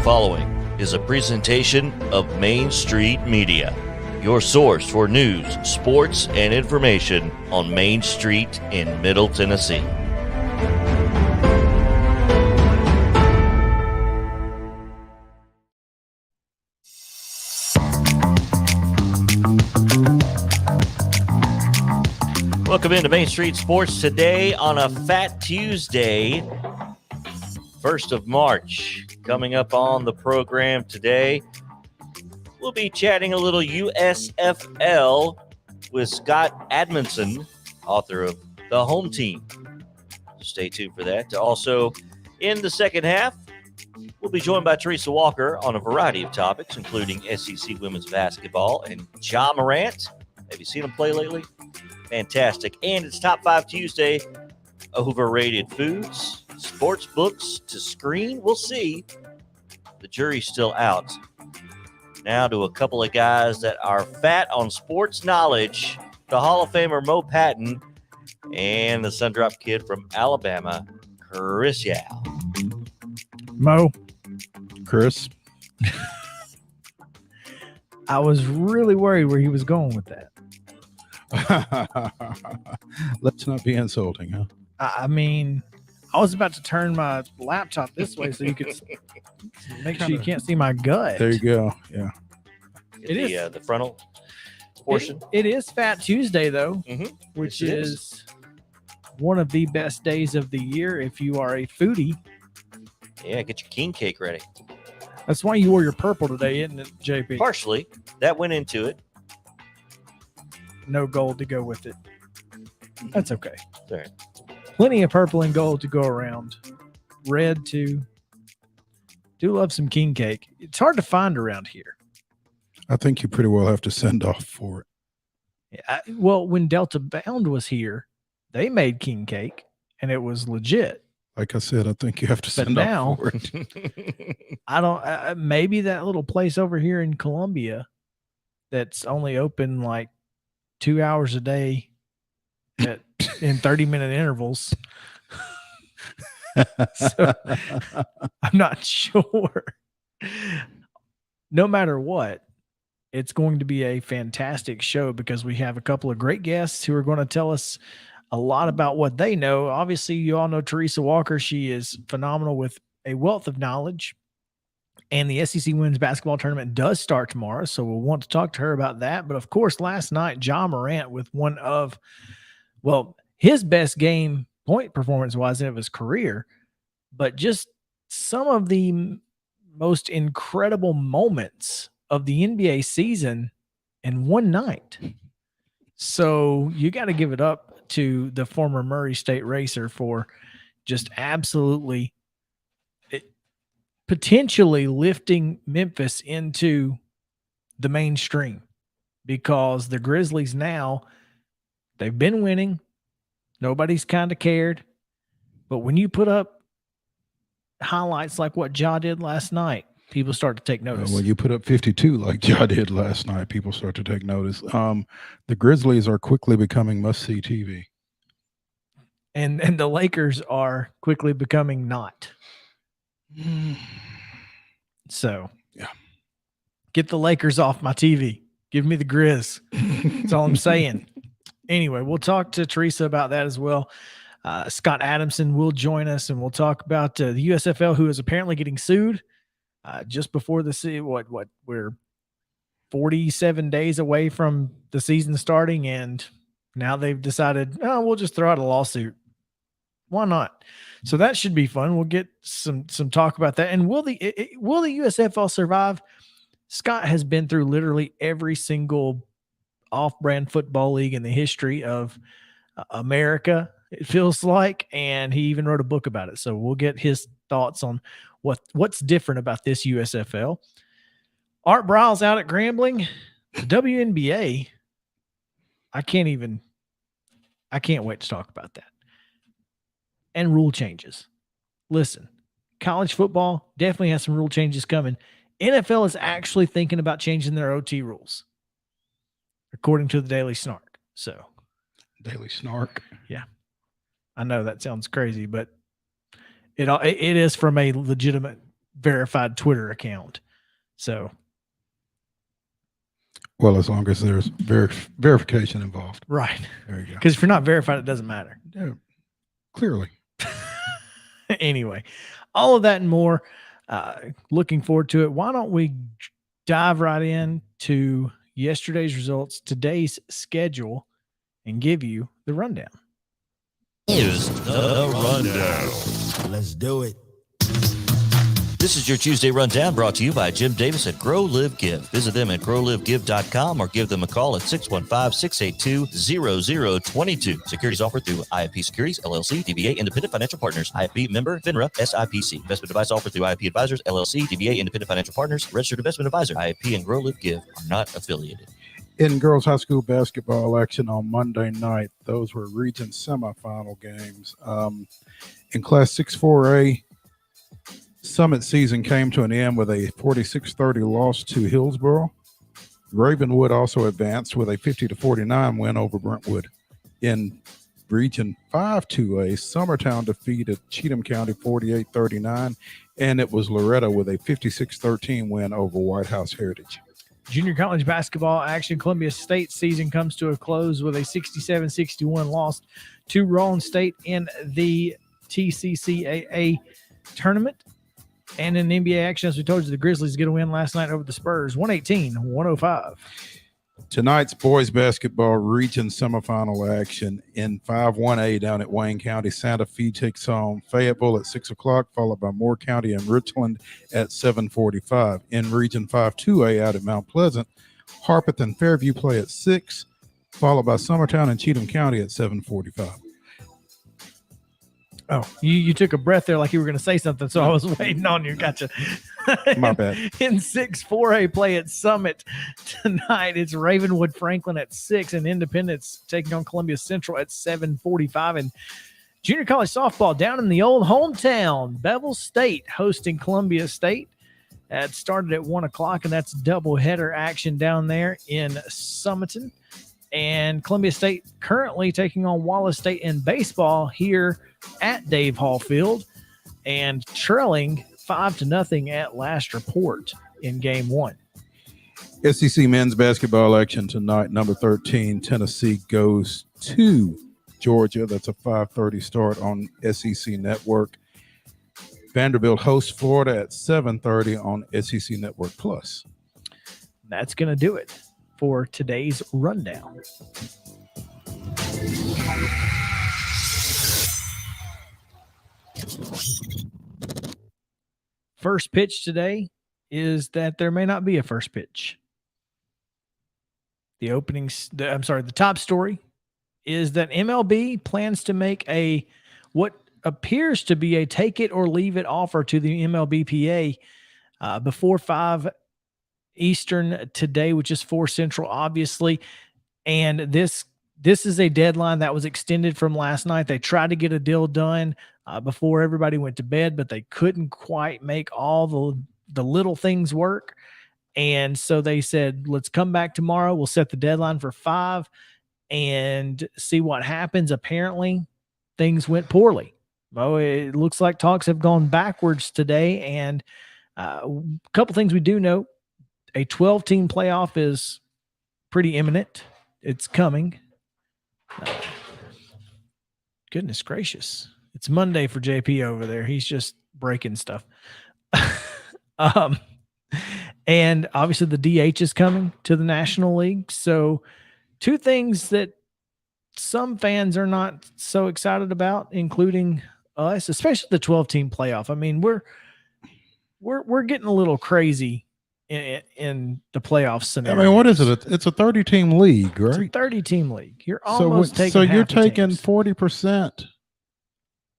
following is a presentation of Main Street Media, your source for news, sports, and information on Main Street in Middle Tennessee. Welcome into Main Street Sports today on a Fat Tuesday, 1st of March. Coming up on the program today, we'll be chatting a little USFL with Scott Admonson, author of The Home Team. Stay tuned for that. Also, in the second half, we'll be joined by Teresa Walker on a variety of topics, including SEC women's basketball and Ja Morant. Have you seen him play lately? Fantastic. And it's Top 5 Tuesday. Overrated foods, sports books to screen. We'll see. The jury's still out. Now to a couple of guys that are fat on sports knowledge. The Hall of Famer Mo Patton and the Sundrop kid from Alabama, Chris Yao. Mo. Chris. I was really worried where he was going with that. Let's not be insulting, huh? I mean, I was about to turn my laptop this way so you could make sure you can't see my gut. There you go. Yeah. The frontal portion. It is Fat Tuesday, though, which Yes, is one of the best days of the year if you are a foodie. Yeah, get your king cake ready. That's why you wore your purple today, isn't it, JP? Partially. That went into it. No gold to go with it. That's okay. All right. Plenty of purple and gold to go around. Red, too. Do love some king cake. It's hard to find around here. I think you pretty well have to send off for it. Well, when Delta Bound was here, they made king cake, and it was legit. Like I said, I think you have to send off for it. I don't. Maybe that little place over here in Columbia that's only open like 2 hours a day in 30-minute intervals. So, I'm not sure. No matter what, it's going to be a fantastic show because we have a couple of great guests who are going to tell us a lot about what they know. Obviously, you all know Teresa Walker. She is phenomenal with a wealth of knowledge. And the SEC women's basketball tournament does start tomorrow, so we'll want to talk to her about that. But, of course, last night, Ja Morant with one of, his best game point performance-wise of his career, but just some of the most incredible moments of the NBA season in one night. So you got to give it up to the former Murray State racer for just absolutely potentially lifting Memphis into the mainstream, because the Grizzlies now, they've been winning. Nobody's kind of cared. But when you put up highlights like what Ja did last night, people start to take notice. When you put up 52 like Ja did last night, people start to take notice. The Grizzlies are quickly becoming must-see TV. And the Lakers are quickly becoming not. So, yeah, get the Lakers off my TV. Give me the Grizz. That's all I'm saying. Anyway, we'll talk to Teresa about that as well. Scott Admonson will join us, and we'll talk about the USFL, who is apparently getting sued just before the season. We're 47 days away from the season starting, and now they've decided, we'll just throw out a lawsuit. Why not? So that should be fun. We'll get some talk about that. And will the USFL survive? Scott has been through literally every single off-brand football league in the history of America, it feels like, and he even wrote a book about it. So we'll get his thoughts on what's different about this USFL. Art Briles out at Grambling. The WNBA, I can't wait to talk about that. And rule changes. Listen, college football definitely has some rule changes coming. NFL is actually thinking about changing their OT rules, according to the Daily Snark. So, Daily Snark. Yeah. I know that sounds crazy, but it is from a legitimate verified Twitter account. So, Well, as long as there's verification involved. right. There you go. Because if you're not verified, it doesn't matter. Yeah, clearly. Anyway, all of that and more. Looking forward to it. Why don't we dive right in to yesterday's results, today's schedule, and give you the rundown. Here's the rundown. Let's do it. This is your Tuesday Rundown brought to you by Jim Davis at Grow Live Give. Visit them at growlivegive.com or give them a call at 615-682-0022. Securities offered through IFP Securities, LLC, DBA Independent Financial Partners, IFP member, FINRA, SIPC. Investment advice offered through IFP Advisors, LLC, DBA Independent Financial Partners, Registered Investment Advisor. IFP and Grow Live Give are not affiliated. In girls high school basketball action on Monday night, those were region semifinal games. In Class 6-4A, Summit season came to an end with a 46-30 loss to Hillsboro. Ravenwood also advanced with a 50-49 win over Brentwood. In Region 5-2A, Summertown defeated Cheatham County 48-39, and it was Loretto with a 56-13 win over White House Heritage. Junior college basketball action. Columbia State season comes to a close with a 67-61 loss to Rollins State in the TCCAA tournament. And in NBA action, as we told you, the Grizzlies get a win last night over the Spurs, 118-105. Tonight's boys basketball region semifinal action in 5-1A down at Wayne County. Santa Fe takes on Fayetteville at 6 o'clock, followed by Moore County and Richland at 7:45. In region 5-2A out at Mount Pleasant, Harpeth and Fairview play at 6, followed by Summertown and Cheatham County at 7:45. Oh, you took a breath there like you were going to say something, so I was waiting on you. Gotcha. My bad. In 6-4A play at Summit tonight, it's Ravenwood Franklin at 6 and Independence taking on Columbia Central at 7:45. And junior college softball down in the old hometown, Bevel State hosting Columbia State. It started at 1 o'clock, and that's doubleheader action down there in Summerton. And Columbia State currently taking on Wallace State in baseball here at Dave Hall Field and trailing 5-0 at last report in game 1. SEC men's basketball action tonight. Number 13, Tennessee goes to Georgia. That's a 5:30 start on SEC Network. Vanderbilt hosts Florida at 7:30 on SEC Network Plus. That's going to do it for today's rundown. First pitch today is that there may not be a first pitch. The top story is that MLB plans to make what appears to be a take it or leave it offer to the MLBPA before 5 Eastern today, which is 4 Central, obviously. And this is a deadline that was extended from last night. They tried to get a deal done before everybody went to bed, but they couldn't quite make all the little things work. And so they said, let's come back tomorrow. We'll set the deadline for 5 and see what happens. Apparently, things went poorly. Well, it looks like talks have gone backwards today. And a couple things we do know. A 12-team playoff is pretty imminent. It's coming. Goodness gracious. It's Monday for JP over there. He's just breaking stuff. And obviously the DH is coming to the National League. So 2 things that some fans are not so excited about, including us, especially the 12-team playoff. I mean, we're getting a little crazy in the playoff scenario. I mean, what is it? It's a 30-team league, right? It's a 30-team league. You're almost taking so half you're the taking teams. 40%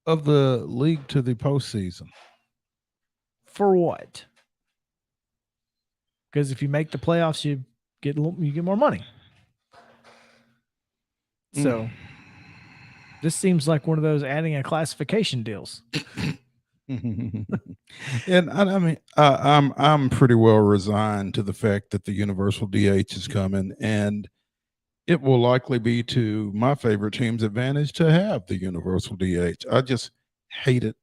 of the league to the postseason. For what? Because if you make the playoffs, you get more money. So this seems like one of those adding a classification deals. And I mean, I'm pretty well resigned to the fact that the universal DH is coming, and it will likely be to my favorite team's advantage to have the universal DH. I just hate it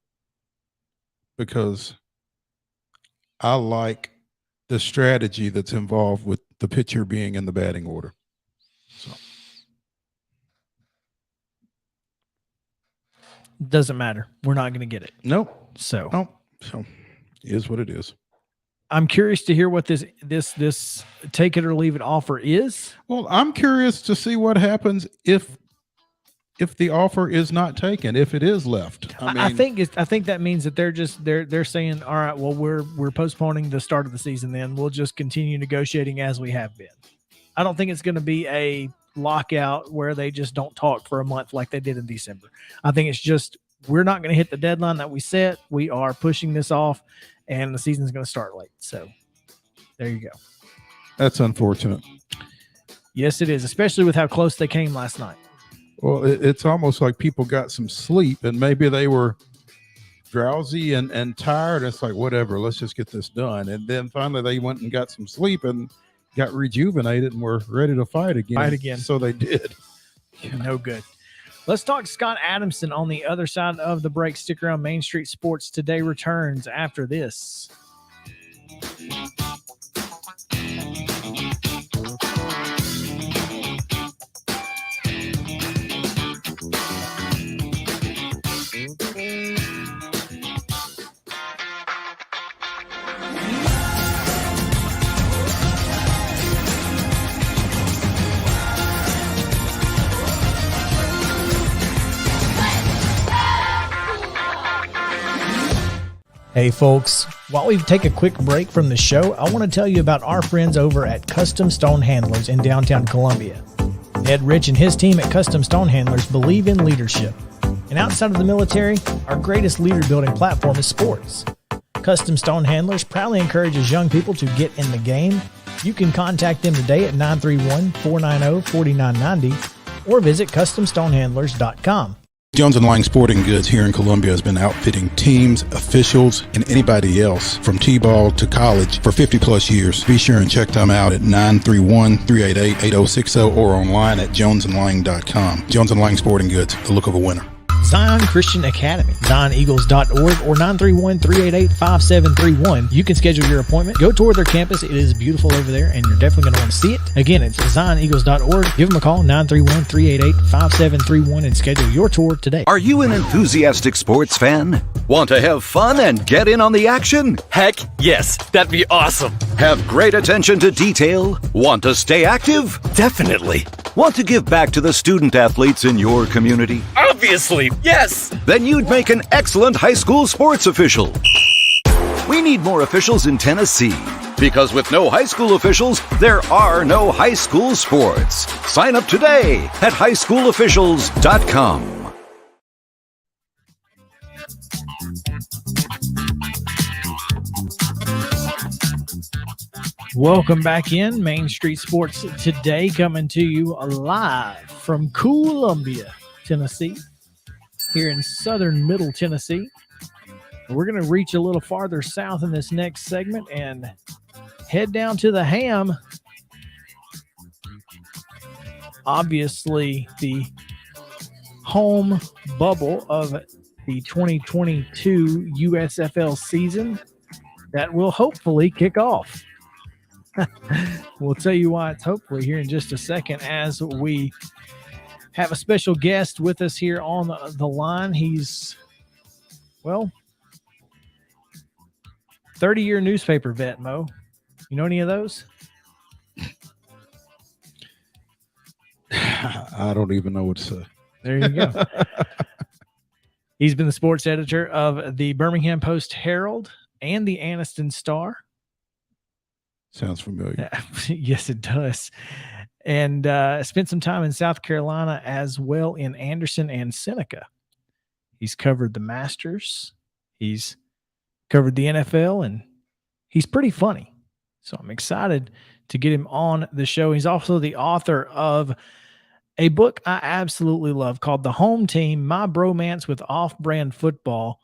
because I like the strategy that's involved with the pitcher being in the batting order. So Doesn't matter. We're not going to get it. nope. So So it is what it is. I'm curious to hear what this take it or leave it offer is. Well, I'm curious to see what happens if the offer is not taken, if it is left. I think that means that they're saying, all right, well, we're postponing the start of the season. Then we'll just continue negotiating as we have been. I don't think it's going to be a lockout where they just don't talk for a month like they did in December. I think it's just we're not going to hit the deadline that we set. We are pushing this off, and the season's going to start late. So there you go. That's unfortunate. Yes, it is, especially with how close they came last night. Well, it's almost like people got some sleep, and maybe they were drowsy and tired. It's like, whatever, let's just get this done. And then finally they went and got some sleep and got rejuvenated and were ready to fight again. So they did. No good. Let's talk Scott Adamson on the other side of the break. Stick around. Main Street Sports Today returns after this. Hey folks, while we take a quick break from the show, I want to tell you about our friends over at Custom Stone Handlers in downtown Columbia. Ed Rich and his team at Custom Stone Handlers believe in leadership. And outside of the military, our greatest leader building platform is sports. Custom Stone Handlers proudly encourages young people to get in the game. You can contact them today at 931-490-4990 or visit CustomStonehandlers.com. Jones & Lang Sporting Goods here in Columbia has been outfitting teams, officials, and anybody else from T-ball to college for 50 plus years. Be sure and check them out at 931-388-8060 or online at jonesandlang.com. Jones & Lang Sporting Goods, the look of a winner. Zion Christian Academy, ZionEagles.org or 931-388-5731. You can schedule your appointment. Go tour their campus. It is beautiful over there, and you're definitely going to want to see it. Again, it's ZionEagles.org. Give them a call, 931-388-5731, and schedule your tour today. Are you an enthusiastic sports fan? Want to have fun and get in on the action? Heck yes, that'd be awesome. Have great attention to detail? Want to stay active? Definitely. Want to give back to the student athletes in your community? Obviously, yes. Then you'd make an excellent high school sports official. We need more officials in Tennessee, because with no high school officials, there are no high school sports. Sign up today at highschoolofficials.com. Welcome back in. Main Street Sports Today coming to you live from Columbia, Tennessee, here in southern middle Tennessee. We're going to reach a little farther south in this next segment and head down to the Ham. Obviously, the home bubble of the 2022 USFL season that will hopefully kick off. We'll tell you why it's hopefully here in just a second as we have a special guest with us here on the line. He's, 30-year newspaper vet, Mo. You know any of those? I don't even know what to say. There you go. He's been the sports editor of the Birmingham Post-Herald and the Anniston Star. Sounds familiar. Yes, it does. And spent some time in South Carolina as well, in Anderson and Seneca. He's covered the Masters. He's covered the NFL, and he's pretty funny. So I'm excited to get him on the show. He's also the author of a book I absolutely love called The Home Team, My Bromance with Off-Brand Football.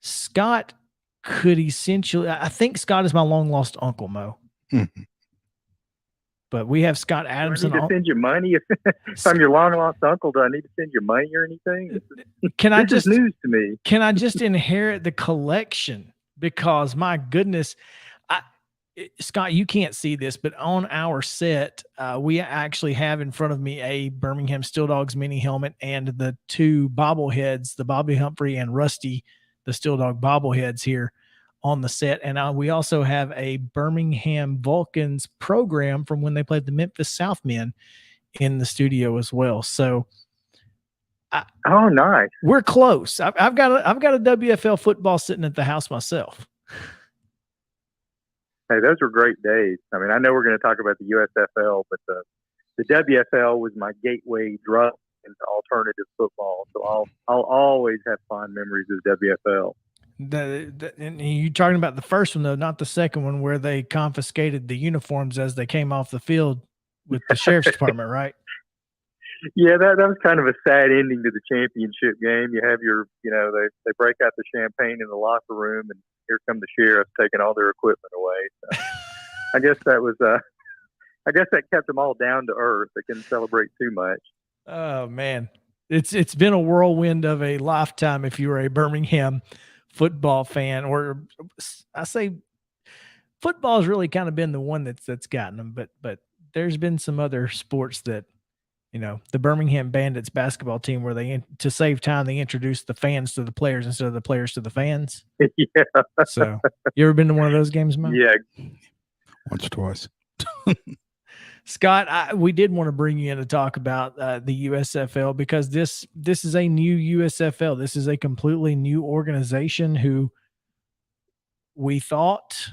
Scott could essentially, I think Scott is my long-lost uncle, Mo. Mm-hmm. But we have Scott Adamson. Do I need to send you money? If I'm your long-lost uncle, do I need to send you money or anything? Can I this just is news to me. Can I just inherit the collection because my goodness, Scott, you can't see this, but on our set, we actually have in front of me a Birmingham Steel Dogs mini helmet and the two bobbleheads, the Bobby Humphrey and Rusty, the Steel Dog bobbleheads here on the set. And we also have a Birmingham Vulcans program from when they played the Memphis Southmen in the studio as well. So, Oh, nice. we're close. I've got a WFL football sitting at the house myself. Hey, those were great days. I mean, I know we're going to talk about the USFL, but the WFL was my gateway drug into alternative football. So I'll always have fond memories of WFL. And you're talking about the first one though, not the second one where they confiscated the uniforms as they came off the field with the sheriff's department, right? Yeah, that was kind of a sad ending to the championship game. You have they break out the champagne in the locker room, and here come the sheriffs taking all their equipment away. So I guess that kept them all down to earth. They couldn't celebrate too much. Oh man, it's been a whirlwind of a lifetime if you were a Birmingham football fan, or I say football has really kind of been the one that's gotten them, but there's been some other sports that, the Birmingham Bandits basketball team where to save time, they introduced the fans to the players instead of the players to the fans. Yeah. So you ever been to one of those games, Mo? Yeah. Once or twice. Scott, we did want to bring you in to talk about the USFL because this is a new USFL. This is a completely new organization who we thought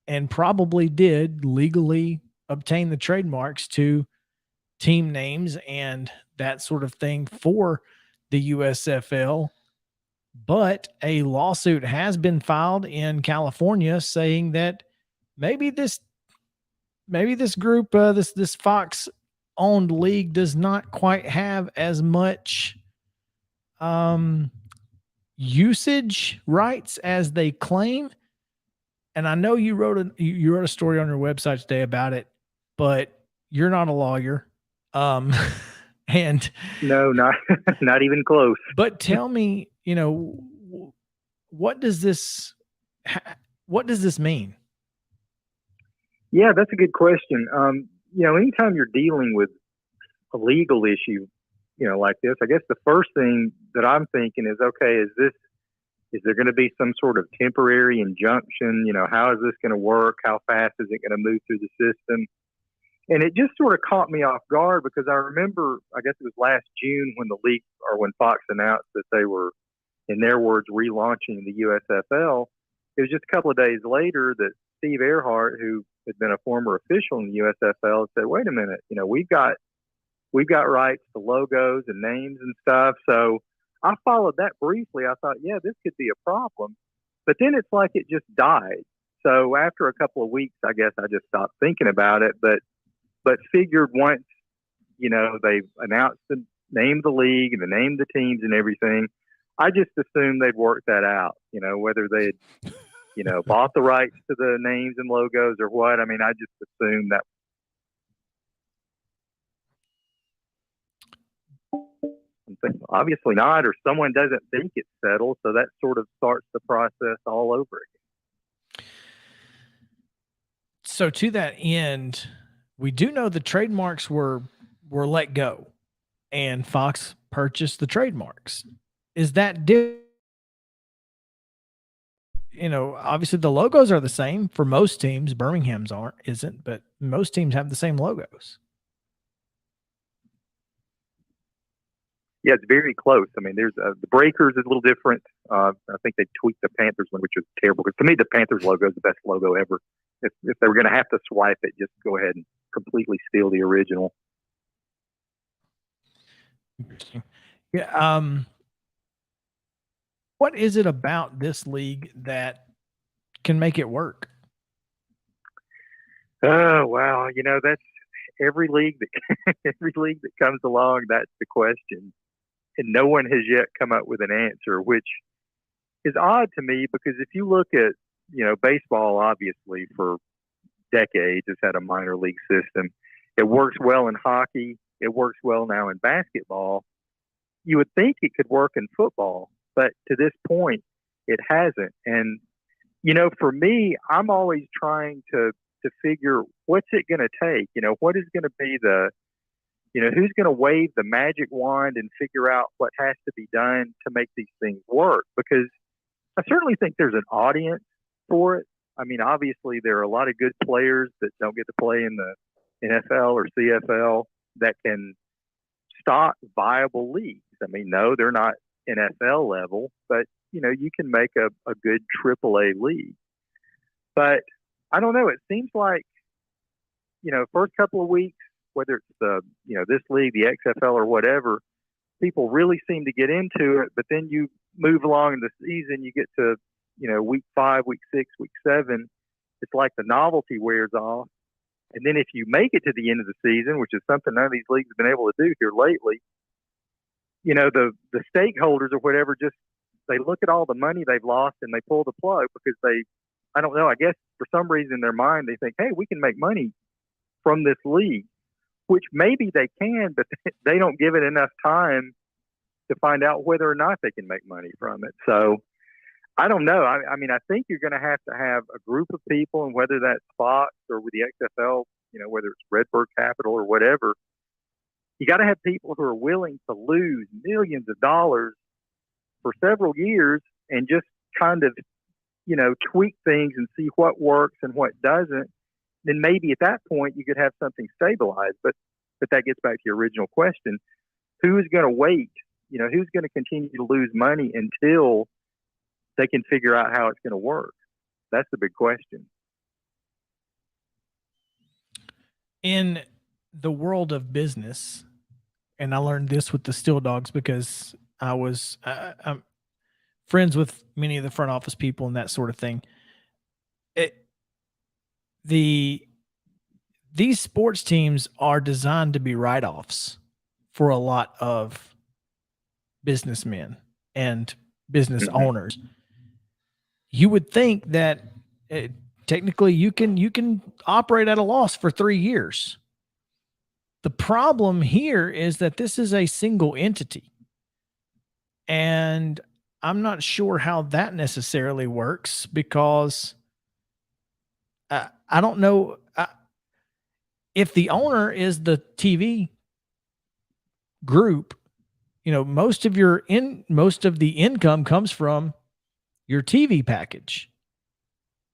and probably did legally obtain the trademarks to team names and that sort of thing for the USFL. But a lawsuit has been filed in California saying that maybe this group, this Fox owned league does not quite have as much usage rights as they claim. And I know you wrote a story on your website today about it, but you're not a lawyer. And No, not even close. But tell me, what does this mean? Yeah, that's a good question. Anytime you're dealing with a legal issue, like this, I guess the first thing that I'm thinking is, okay, is there going to be some sort of temporary injunction? How is this going to work? How fast is it going to move through the system? And it just sort of caught me off guard because I remember, I guess it was last June when the league or when Fox announced that they were, in their words, relaunching the USFL. It was just a couple of days later that Steve Earhart, who had been a former official in the USFL, said, "Wait a minute, we've got rights to logos and names and stuff." So I followed that briefly. I thought, yeah, this could be a problem. But then it's like it just died. So after a couple of weeks, I guess I just stopped thinking about it. But figured once, they've announced the name of the league and the name of the teams and everything, I just assumed they'd work that out, whether they'd, bought the rights to the names and logos or what. I mean, I just assumed that. I'm thinking, obviously not, or someone doesn't think it's settled. So that sort of starts the process all over again. So to that end, we do know the trademarks were let go and Fox purchased the trademarks. Is that different? Obviously the logos are the same for most teams. Birmingham's isn't, but most teams have the same logos. Yeah, it's very close. I mean, there's the Breakers is a little different. I think they tweaked the Panthers one, which was terrible. Because to me, the Panthers logo is the best logo ever. If they were going to have to swipe it, just go ahead and completely steal the original. Interesting. Yeah. What is it about this league that can make it work? Oh, wow. That's every league that comes along. That's the question. And no one has yet come up with an answer, which is odd to me because if you look at, baseball, obviously for decades has had a minor league system. It works well in hockey. It works well now in basketball. You would think it could work in football, but to this point, it hasn't. And For me, I'm always trying to figure what's it going to take. What is going to be who's going to wave the magic wand and figure out what has to be done to make these things work? Because I certainly think there's an audience for it. I mean, obviously, there are a lot of good players that don't get to play in the NFL or CFL that can stock viable leagues. I mean, no, they're not NFL level, but, you can make a good AAA league. But I don't know. It seems like, first couple of weeks, whether it's this league, the XFL or whatever, people really seem to get into it. But then you move along in the season, you get to, week 5, week 6, week 7. It's like the novelty wears off. And then if you make it to the end of the season, which is something none of these leagues have been able to do here lately, the stakeholders or whatever, just they look at all the money they've lost and they pull the plug because I don't know, I guess for some reason in their mind they think, hey, we can make money from this league, which maybe they can, but they don't give it enough time to find out whether or not they can make money from it. So I don't know. I mean, I think you're going to have a group of people, and whether that's Fox or with the XFL, whether it's Redbird Capital or whatever, you got to have people who are willing to lose millions of dollars for several years and just kind of, tweak things and see what works and what doesn't. Then maybe at that point you could have something stabilized. But that gets back to your original question. Who's going to wait? Who's going to continue to lose money until they can figure out how it's going to work? That's the big question. In the world of business, and I learned this with the Steel Dogs because I'm friends with many of the front office people and that sort of thing. These sports teams are designed to be write-offs for a lot of businessmen and business owners. You would think that technically you can operate at a loss for 3 years. The problem here is that this is a single entity. And I'm not sure how that necessarily works because I don't know if the owner is the TV group. Most of the income comes from your TV package.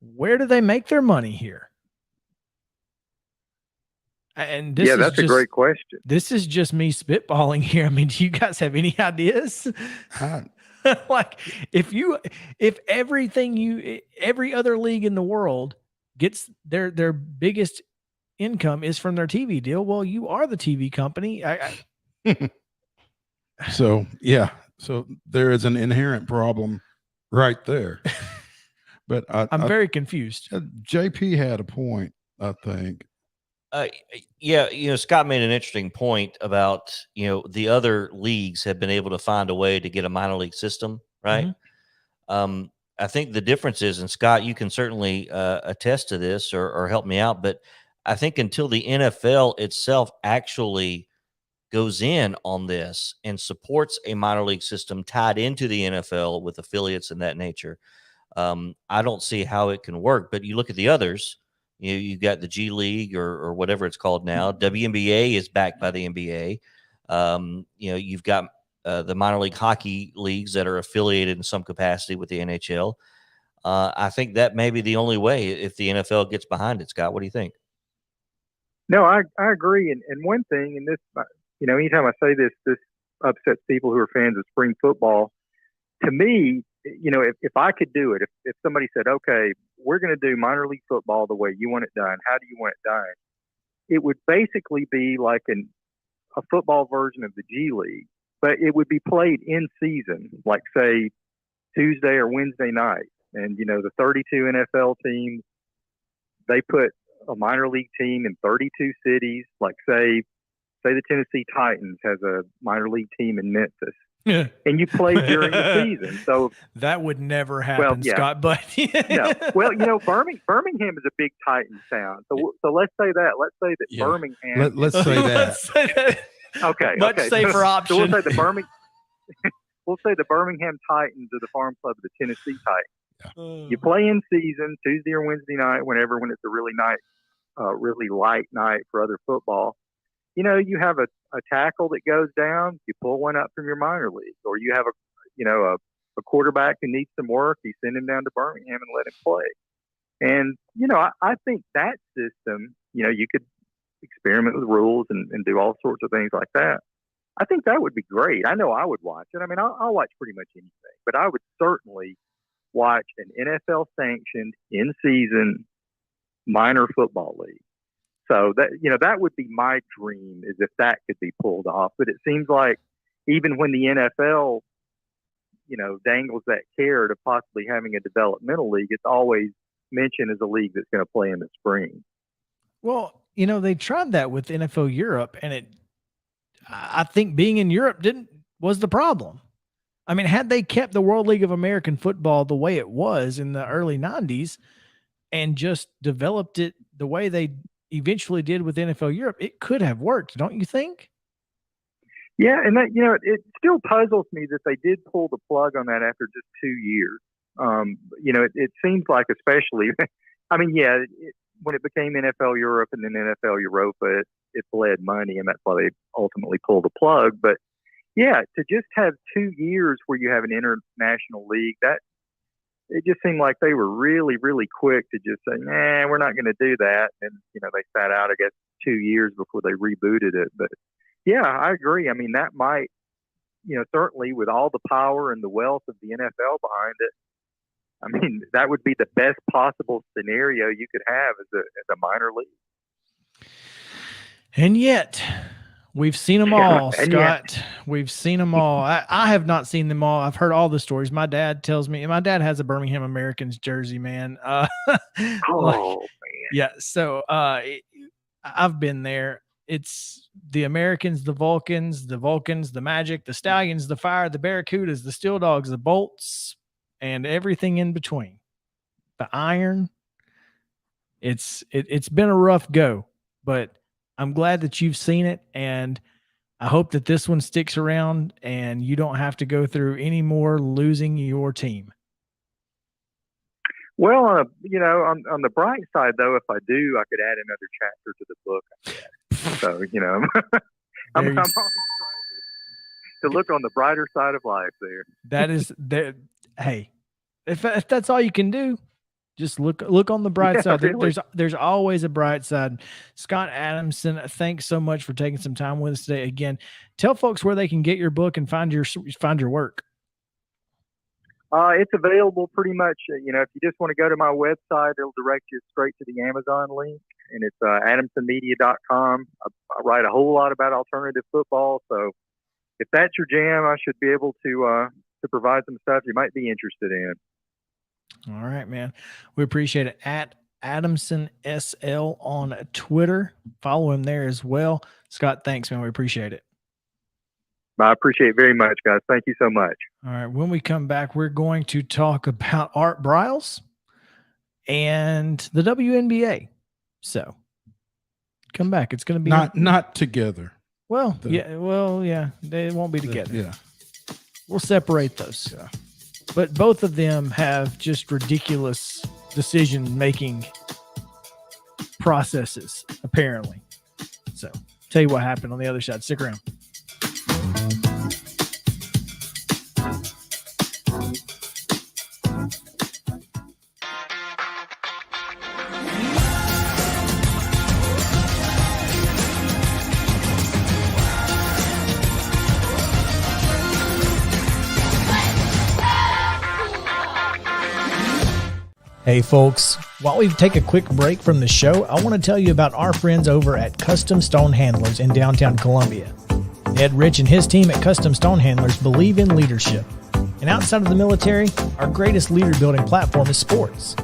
Where do they make their money here? And this that's a great question. This is just me spitballing here. I mean, do you guys have any ideas? Like if every other league in the world gets their biggest income is from their TV deal, well, you are the TV company. So there is an inherent problem right there. But I'm very confused. JP had a point, I think. Scott made an interesting point about, the other leagues have been able to find a way to get a minor league system, right? Mm-hmm. I think the difference is, and Scott, you can certainly attest to this or help me out, but I think until the NFL itself actually goes in on this and supports a minor league system tied into the NFL with affiliates and that nature, I don't see how it can work. But you look at the others. You've got the G League or whatever it's called now. WNBA is backed by the NBA. You've got the minor league hockey leagues that are affiliated in some capacity with the NHL. I think that may be the only way if the NFL gets behind it. Scott, what do you think? No, I agree. And one thing, and this, anytime I say this upsets people who are fans of spring football. To me, if I could do it, if somebody said, okay, we're going to do minor league football the way you want it done, how do you want it done? It would basically be like a football version of the G League, but it would be played in season, like say Tuesday or Wednesday night. And, the 32 NFL teams, they put a minor league team in 32 cities, like say the Tennessee Titans has a minor league team in Memphis. Yeah. And you play during the season. So that would never happen, Scott. But no. Well, Birmingham is a big Titans town. So let's say that. Let's say that Birmingham. Let's say that. Okay. Much safer option. So we'll say the Birmingham Titans are the farm club of the Tennessee Titans. You play in season Tuesday or Wednesday night, when it's a really light night for other football. You have a tackle that goes down, you pull one up from your minor league, or you have a quarterback who needs some work, you send him down to Birmingham and let him play. And, I think that system, you could experiment with rules and do all sorts of things like that. I think that would be great. I know I would watch it. I mean, I'll watch pretty much anything, but I would certainly watch an NFL sanctioned in-season minor football league. So that would be my dream, is if that could be pulled off. But it seems like even when the NFL, dangles that carrot of possibly having a developmental league, it's always mentioned as a league that's going to play in the spring. Well, they tried that with NFL Europe, and I think being in Europe was the problem. I mean, had they kept the World League of American Football the way it was in the early 90s and just developed it the way they eventually did with NFL Europe, it could have worked, don't you think? Yeah, and that it still puzzles me that they did pull the plug on that after just 2 years. It seems like, especially, I mean, when it became NFL Europe and then NFL Europa, it bled money, and that's why they ultimately pulled the plug. But yeah, to just have 2 years where you have an international league, that it just seemed like they were really, really quick to just say, nah, we're not going to do that. And, they sat out, I guess, 2 years before they rebooted it. But yeah, I agree. I mean, that might, certainly with all the power and the wealth of the NFL behind it, I mean, that would be the best possible scenario you could have as a minor league. And yet, we've seen them all, Scott. We've seen them all. I have not seen them all. I've heard all the stories. My dad tells me, and my dad has a Birmingham Americans jersey, man. Man. Yeah. So I've been there. It's the Americans, the Vulcans, the Magic, the Stallions, the Fire, the Barracudas, the Steel Dogs, the Bolts, and everything in between. The Iron. It's been a rough go, but I'm glad that you've seen it, and I hope that this one sticks around and you don't have to go through any more losing your team. Well, on the bright side, though, if I do, I could add another chapter to the book. So, I'm always trying to look on the brighter side of life there. That is there. Hey, if that's all you can do, just look on the bright side. Really. There's always a bright side. Scott Adamson, thanks so much for taking some time with us today. Again, tell folks where they can get your book and find your work. It's available pretty much. If you just want to go to my website, it'll direct you straight to the Amazon link, and it's adamsonmedia.com. I write a whole lot about alternative football, so if that's your jam, I should be able to provide some stuff you might be interested in. All right, man. We appreciate it. At Adamson SL on Twitter. Follow him there as well. Scott, thanks, man. We appreciate it. I appreciate it very much, guys. Thank you so much. All right. When we come back, we're going to talk about Art Briles and the WNBA. So come back. It's going to be not together. Well, yeah. They won't be together. Yeah. We'll separate those. Yeah. But both of them have just ridiculous decision-making processes, apparently. So, tell you what happened on the other side. Stick around. Hey folks, while we take a quick break from the show, I want to tell you about our friends over at Custom Stone Handlers in downtown Columbia. Ed Rich and his team at Custom Stone Handlers believe in leadership. And outside of the military, our greatest leader building platform is sports.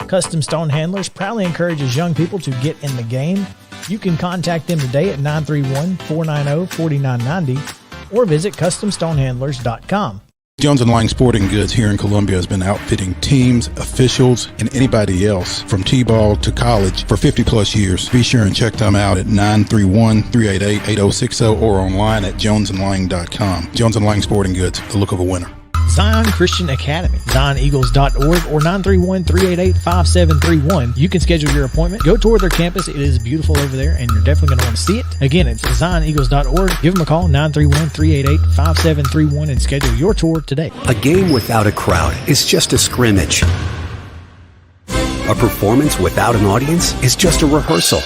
Custom Stone Handlers proudly encourages young people to get in the game. You can contact them today at 931-490-4990 or visit CustomStonehandlers.com. Jones & Lang Sporting Goods here in Columbia has been outfitting teams, officials, and anybody else from T-ball to college for 50 plus years. Be sure and check them out at 931-388-8060 or online at jonesandlang.com. Jones & Lang Sporting Goods, the look of a winner. Zion Christian Academy, ZionEagles.org, or 931-388-5731. You can schedule your appointment. Go tour their campus. It is beautiful over there, and you're definitely going to want to see it. Again, it's ZionEagles.org. Give them a call, 931-388-5731, and schedule your tour today. A game without a crowd is just a scrimmage. A performance without an audience is just a rehearsal.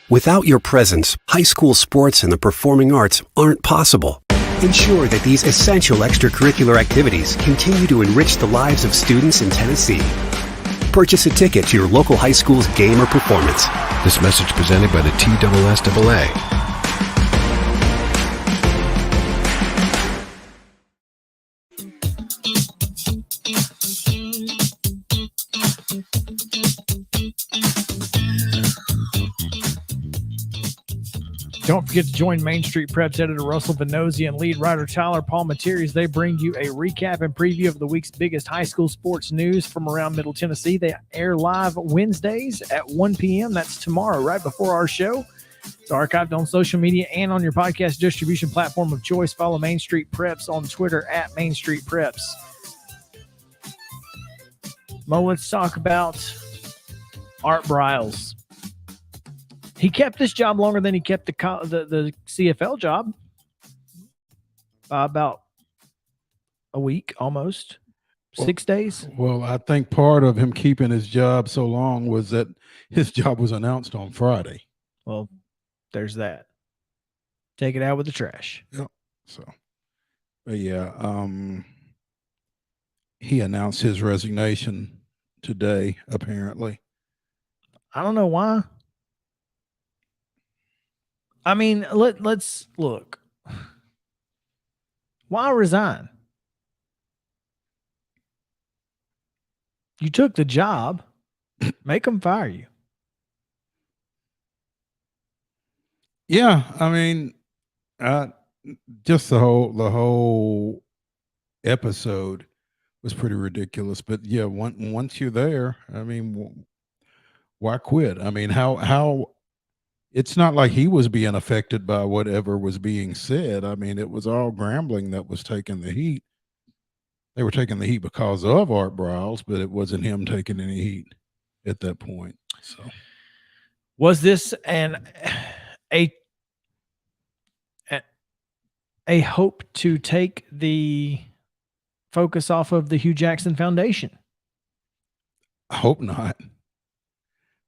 Without your presence, high school sports and the performing arts aren't possible. Ensure that these essential extracurricular activities continue to enrich the lives of students in Tennessee. Purchase a ticket to your local high school's game or performance. This message presented by the TSSAA. Don't forget to join Main Street Prep's editor Russell Venozzi and lead writer Tyler Palmatieri as they bring you a recap and preview of the week's biggest high school sports news from around Middle Tennessee. They air live Wednesdays at 1 p.m. That's tomorrow, right before our show. It's archived on social media and on your podcast distribution platform of choice. Follow Main Street Preps on Twitter at Main Street Preps. Mo, let's talk about Art Briles. He kept this job longer than he kept the CFL job. About a week, almost. 6 days. Well, I think part of him keeping his job so long was that his job was announced on Friday. Well, there's that. Take it out with the trash. Yep. So, but yeah, he announced his resignation today, apparently. I don't know why. I mean, let's look. Why resign? You took the job. Make them fire you. Yeah, I mean, just the whole episode was pretty ridiculous. But yeah, once you're there, I mean, why quit? I mean, how? It's not like he was being affected by whatever was being said. I mean, it was all Grambling that was taking the heat. They were taking the heat because of Art Briles, but it wasn't him taking any heat at that point. So, was this a hope to take the focus off of the Hugh Jackson Foundation? I hope not,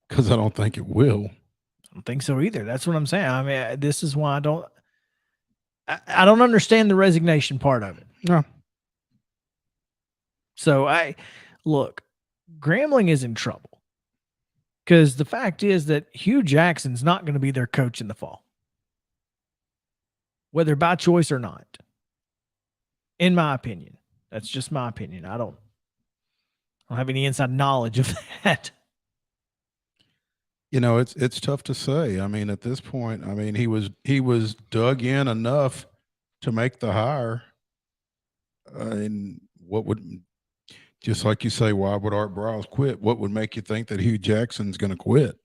because I don't think it will. I don't think so either. That's what I'm saying. I mean, this is why I don't understand the resignation part of it. No. So look, Grambling is in trouble because the fact is that Hugh Jackson's not going to be their coach in the fall, whether by choice or not. In my opinion, that's just my opinion. I don't have any inside knowledge of that. You know, it's tough to say. I mean, at this point, I mean, he was dug in enough to make the hire. And what would, just like you say, why would Art Briles quit? What would make you think that Hugh Jackson's going to quit?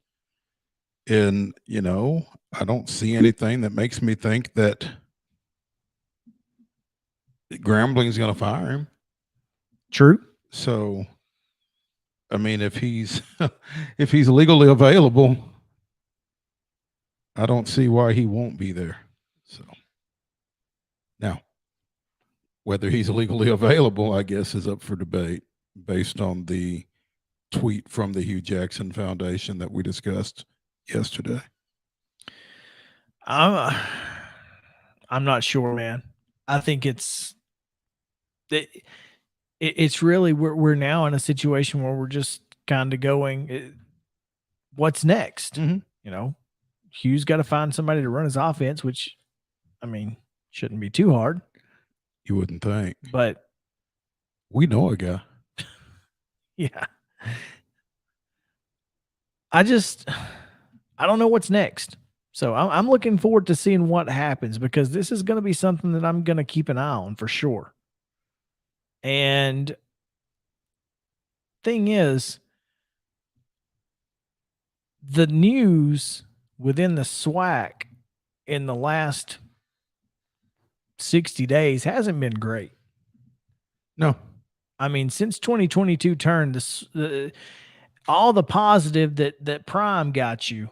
And, you know, I don't see anything that makes me think that Grambling's going to fire him. True. So, I mean, if he's legally available, I don't see why he won't be there. So now, whether he's legally available, I guess, is up for debate based on the tweet from the Hugh Jackson Foundation that we discussed yesterday. I'm not sure, man. I think it's really we're now in a situation where we're just kind of going, what's next? Mm-hmm. You know, Hugh's got to find somebody to run his offense, which, I mean, shouldn't be too hard. You wouldn't think, but we know a guy. Yeah. I don't know what's next. So I'm looking forward to seeing what happens, because this is going to be something that I'm going to keep an eye on for sure. And thing is, the news within the SWAC in the last 60 days hasn't been great. No. I mean, since 2022 turned, all the positive that Prime got you,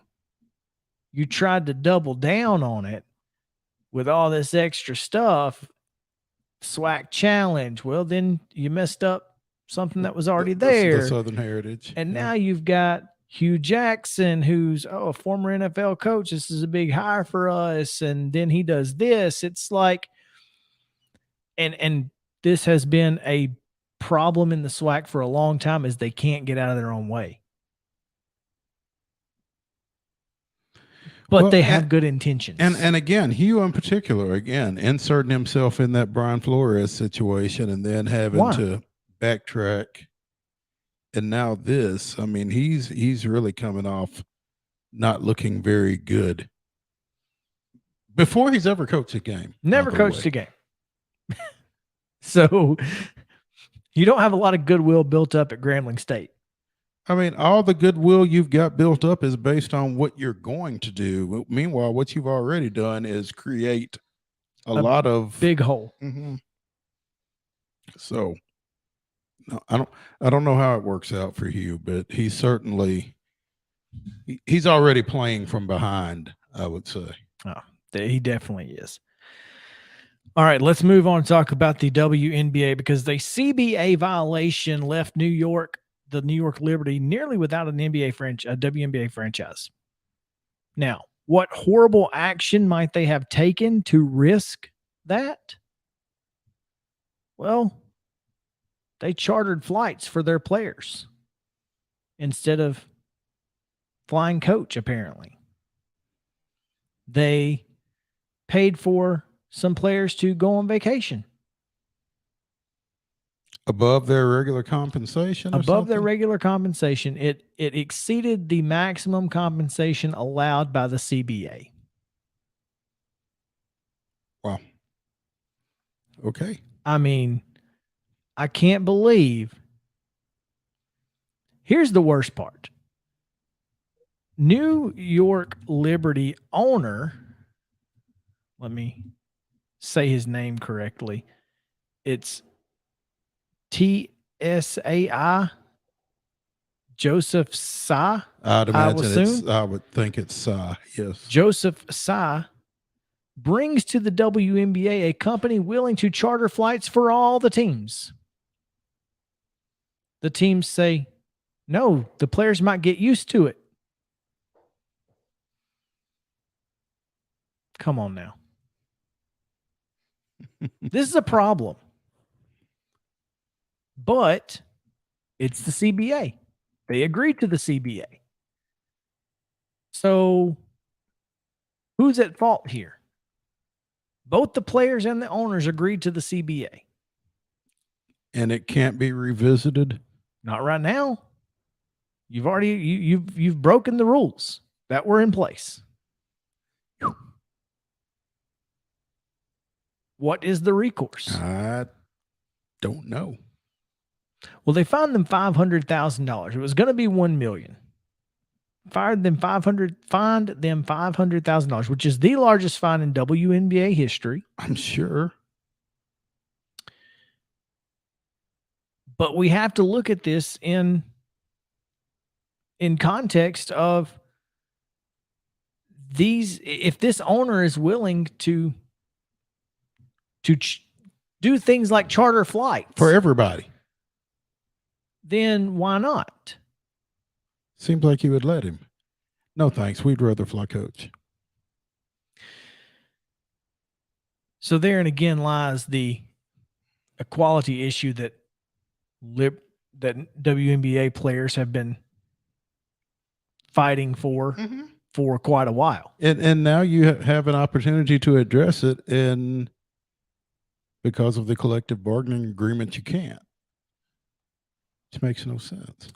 you tried to double down on it with all this extra stuff. SWAC challenge. Well, then you messed up something that was already there. The Southern Heritage. And now you've got Hugh Jackson, who's a former NFL coach. This is a big hire for us. And then he does this. It's like, and this has been a problem in the SWAC for a long time, is they can't get out of their own way. But they have good intentions. And again, Hugh in particular, inserting himself in that Brian Flores situation and then having to backtrack. And now this, I mean, he's really coming off not looking very good. Before he's ever coached a game. Never coached a game. So you don't have a lot of goodwill built up at Grambling State. I mean, all the goodwill you've got built up is based on what you're going to do. Meanwhile, what you've already done is create a lot of big hole. Mm-hmm. So, no, I don't know how it works out for Hugh, but he's already playing from behind, I would say. Oh, he definitely is. All right, let's move on and talk about the WNBA, because the CBA violation left the New York Liberty nearly without an WNBA franchise. Now, what horrible action might they have taken to risk that? Well, they chartered flights for their players instead of flying coach, apparently. They paid for some players to go on vacation. Above their regular compensation? Above their regular compensation. It exceeded the maximum compensation allowed by the CBA. Wow. Okay. I mean, I can't believe. Here's the worst part. New York Liberty owner, let me say his name correctly. It's TSAI Joseph Sa. I would think it's Sa. Yes. Joseph Sa brings to the WNBA a company willing to charter flights for all the teams. The teams say, no, the players might get used to it. Come on now. This is a problem. But it's the CBA. They agreed to the CBA. So who's at fault here? Both the players and the owners agreed to the CBA. And it can't be revisited? Not right now. You've already you've broken the rules that were in place. What is the recourse? I don't know. Well, they fined them $500,000. It was going to be $1 million. Fined them $500,000, which is the largest fine in WNBA history. I'm sure. But we have to look at this in context of these. If this owner is willing to do things like charter flights for everybody, then why not? Seems like you would let him. No, thanks. We'd rather fly coach. So therein again lies the equality issue that WNBA players have been fighting for quite a while. And now you have an opportunity to address it, and because of the collective bargaining agreement, you can't. Which makes no sense.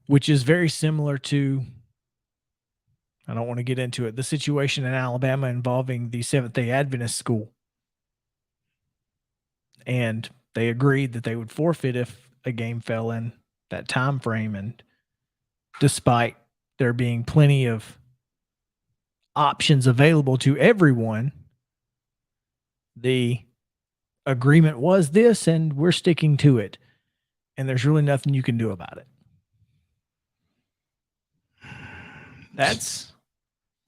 Which is very similar to, I don't want to get into it, the situation in Alabama involving the Seventh-day Adventist school. And they agreed that they would forfeit if a game fell in that time frame. And despite there being plenty of options available to everyone, the agreement was this, and we're sticking to it. And there's really nothing you can do about it. It's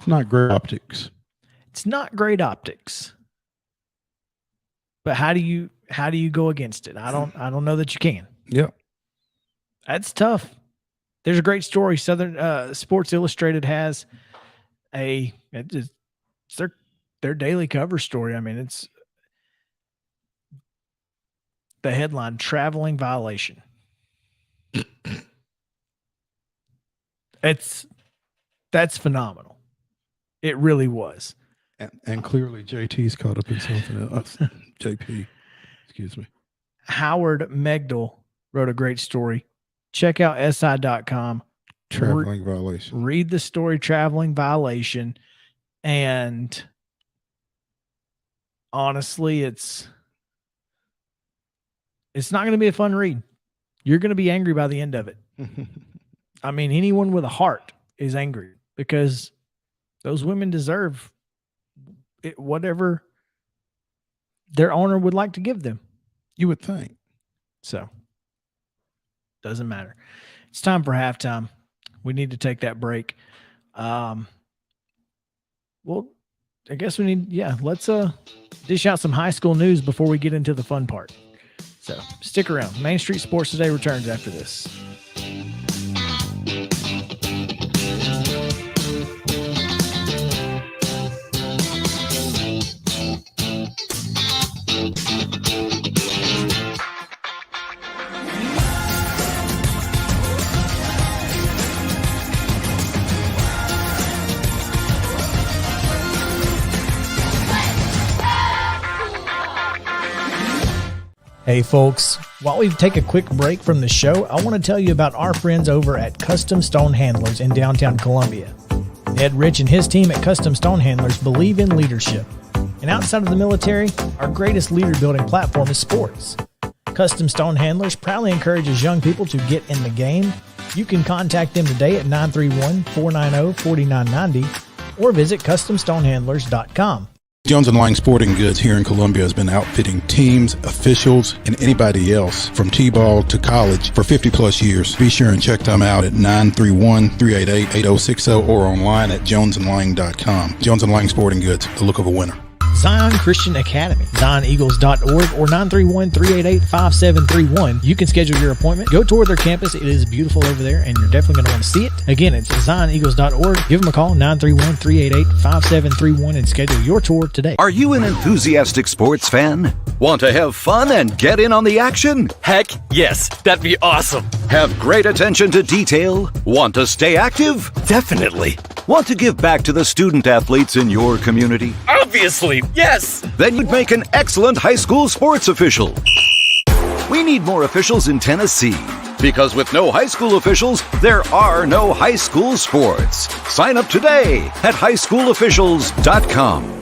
not great optics. It's not great optics. But how do you go against it? I don't know that you can. Yep. That's tough. There's a great story. Southern Sports Illustrated has it's their daily cover story. I mean, it's the headline: traveling violation. That's phenomenal. It really was. And clearly JT's caught up in something else. JP, excuse me. Howard Megdal wrote a great story. Check out SI.com. Traveling violation. Read the story, traveling violation. And honestly, it's not going to be a fun read. You're going to be angry by the end of it. I mean, anyone with a heart is angry because those women deserve whatever their owner would like to give them. You would think. So, doesn't matter. It's time for halftime. We need to take that break. Well, I guess we need, let's dish out some high school news before we get into the fun part. So, stick around. Main Street Sports Today returns after this. Hey folks, while we take a quick break from the show, I want to tell you about our friends over at Custom Stone Handlers in downtown Columbia. Ed Rich and his team at Custom Stone Handlers believe in leadership. And outside of the military, our greatest leader building platform is sports. Custom Stone Handlers proudly encourages young people to get in the game. You can contact them today at 931-490-4990 or visit CustomStonehandlers.com. Jones & Lang Sporting Goods here in Columbia has been outfitting teams, officials, and anybody else from T-ball to college for 50-plus years. Be sure and check them out at 931-388-8060 or online at jonesandlang.com. Jones & Lang Sporting Goods, the look of a winner. Zion Christian Academy, ZionEagles.org or 931-388-5731. You can schedule your appointment. Go tour their campus. It is beautiful over there, and you're definitely going to want to see it. Again, it's ZionEagles.org. Give them a call, 931-388-5731, and schedule your tour today. Are you an enthusiastic sports fan? Want to have fun and get in on the action? Heck yes, that'd be awesome. Have great attention to detail? Want to stay active? Definitely. Want to give back to the student athletes in your community? Obviously, yes. Then you'd make an excellent high school sports official. We need more officials in Tennessee, because with no high school officials, there are no high school sports. Sign up today at highschoolofficials.com.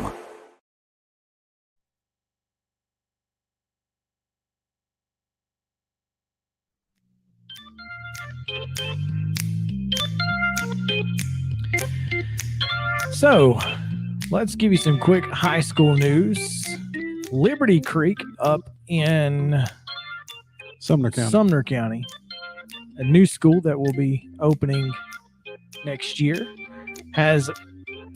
So, let's give you some quick high school news. Liberty Creek up in Sumner County, a new school that will be opening next year, has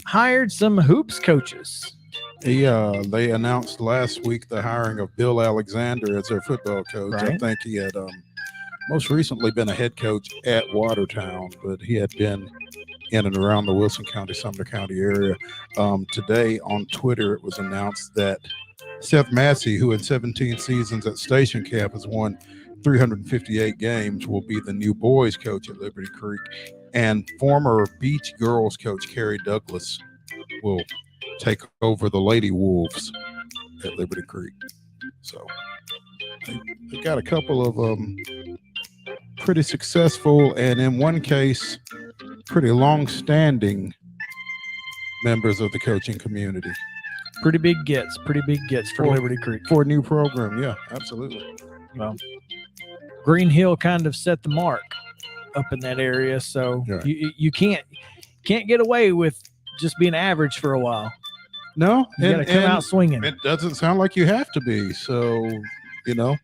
hired some hoops coaches. They announced last week the hiring of Bill Alexander as their football coach. Right. I think he had most recently been a head coach at Watertown, but he had been in and around the Wilson County, Sumner County area. Today on Twitter, it was announced that Seth Massey, who in 17 seasons at Station Camp has won 358 games, will be the new boys coach at Liberty Creek. And former Beach girls coach Carrie Douglas will take over the Lady Wolves at Liberty Creek. So they got a couple of pretty successful, and in one case, pretty long-standing members of the coaching community. Pretty big gets for Liberty Creek. For a new program, yeah, absolutely. Well, Green Hill kind of set the mark up in that area, so Yeah. you can't get away with just being average for a while. No, You got to come out swinging. It doesn't sound like you have to be. So, the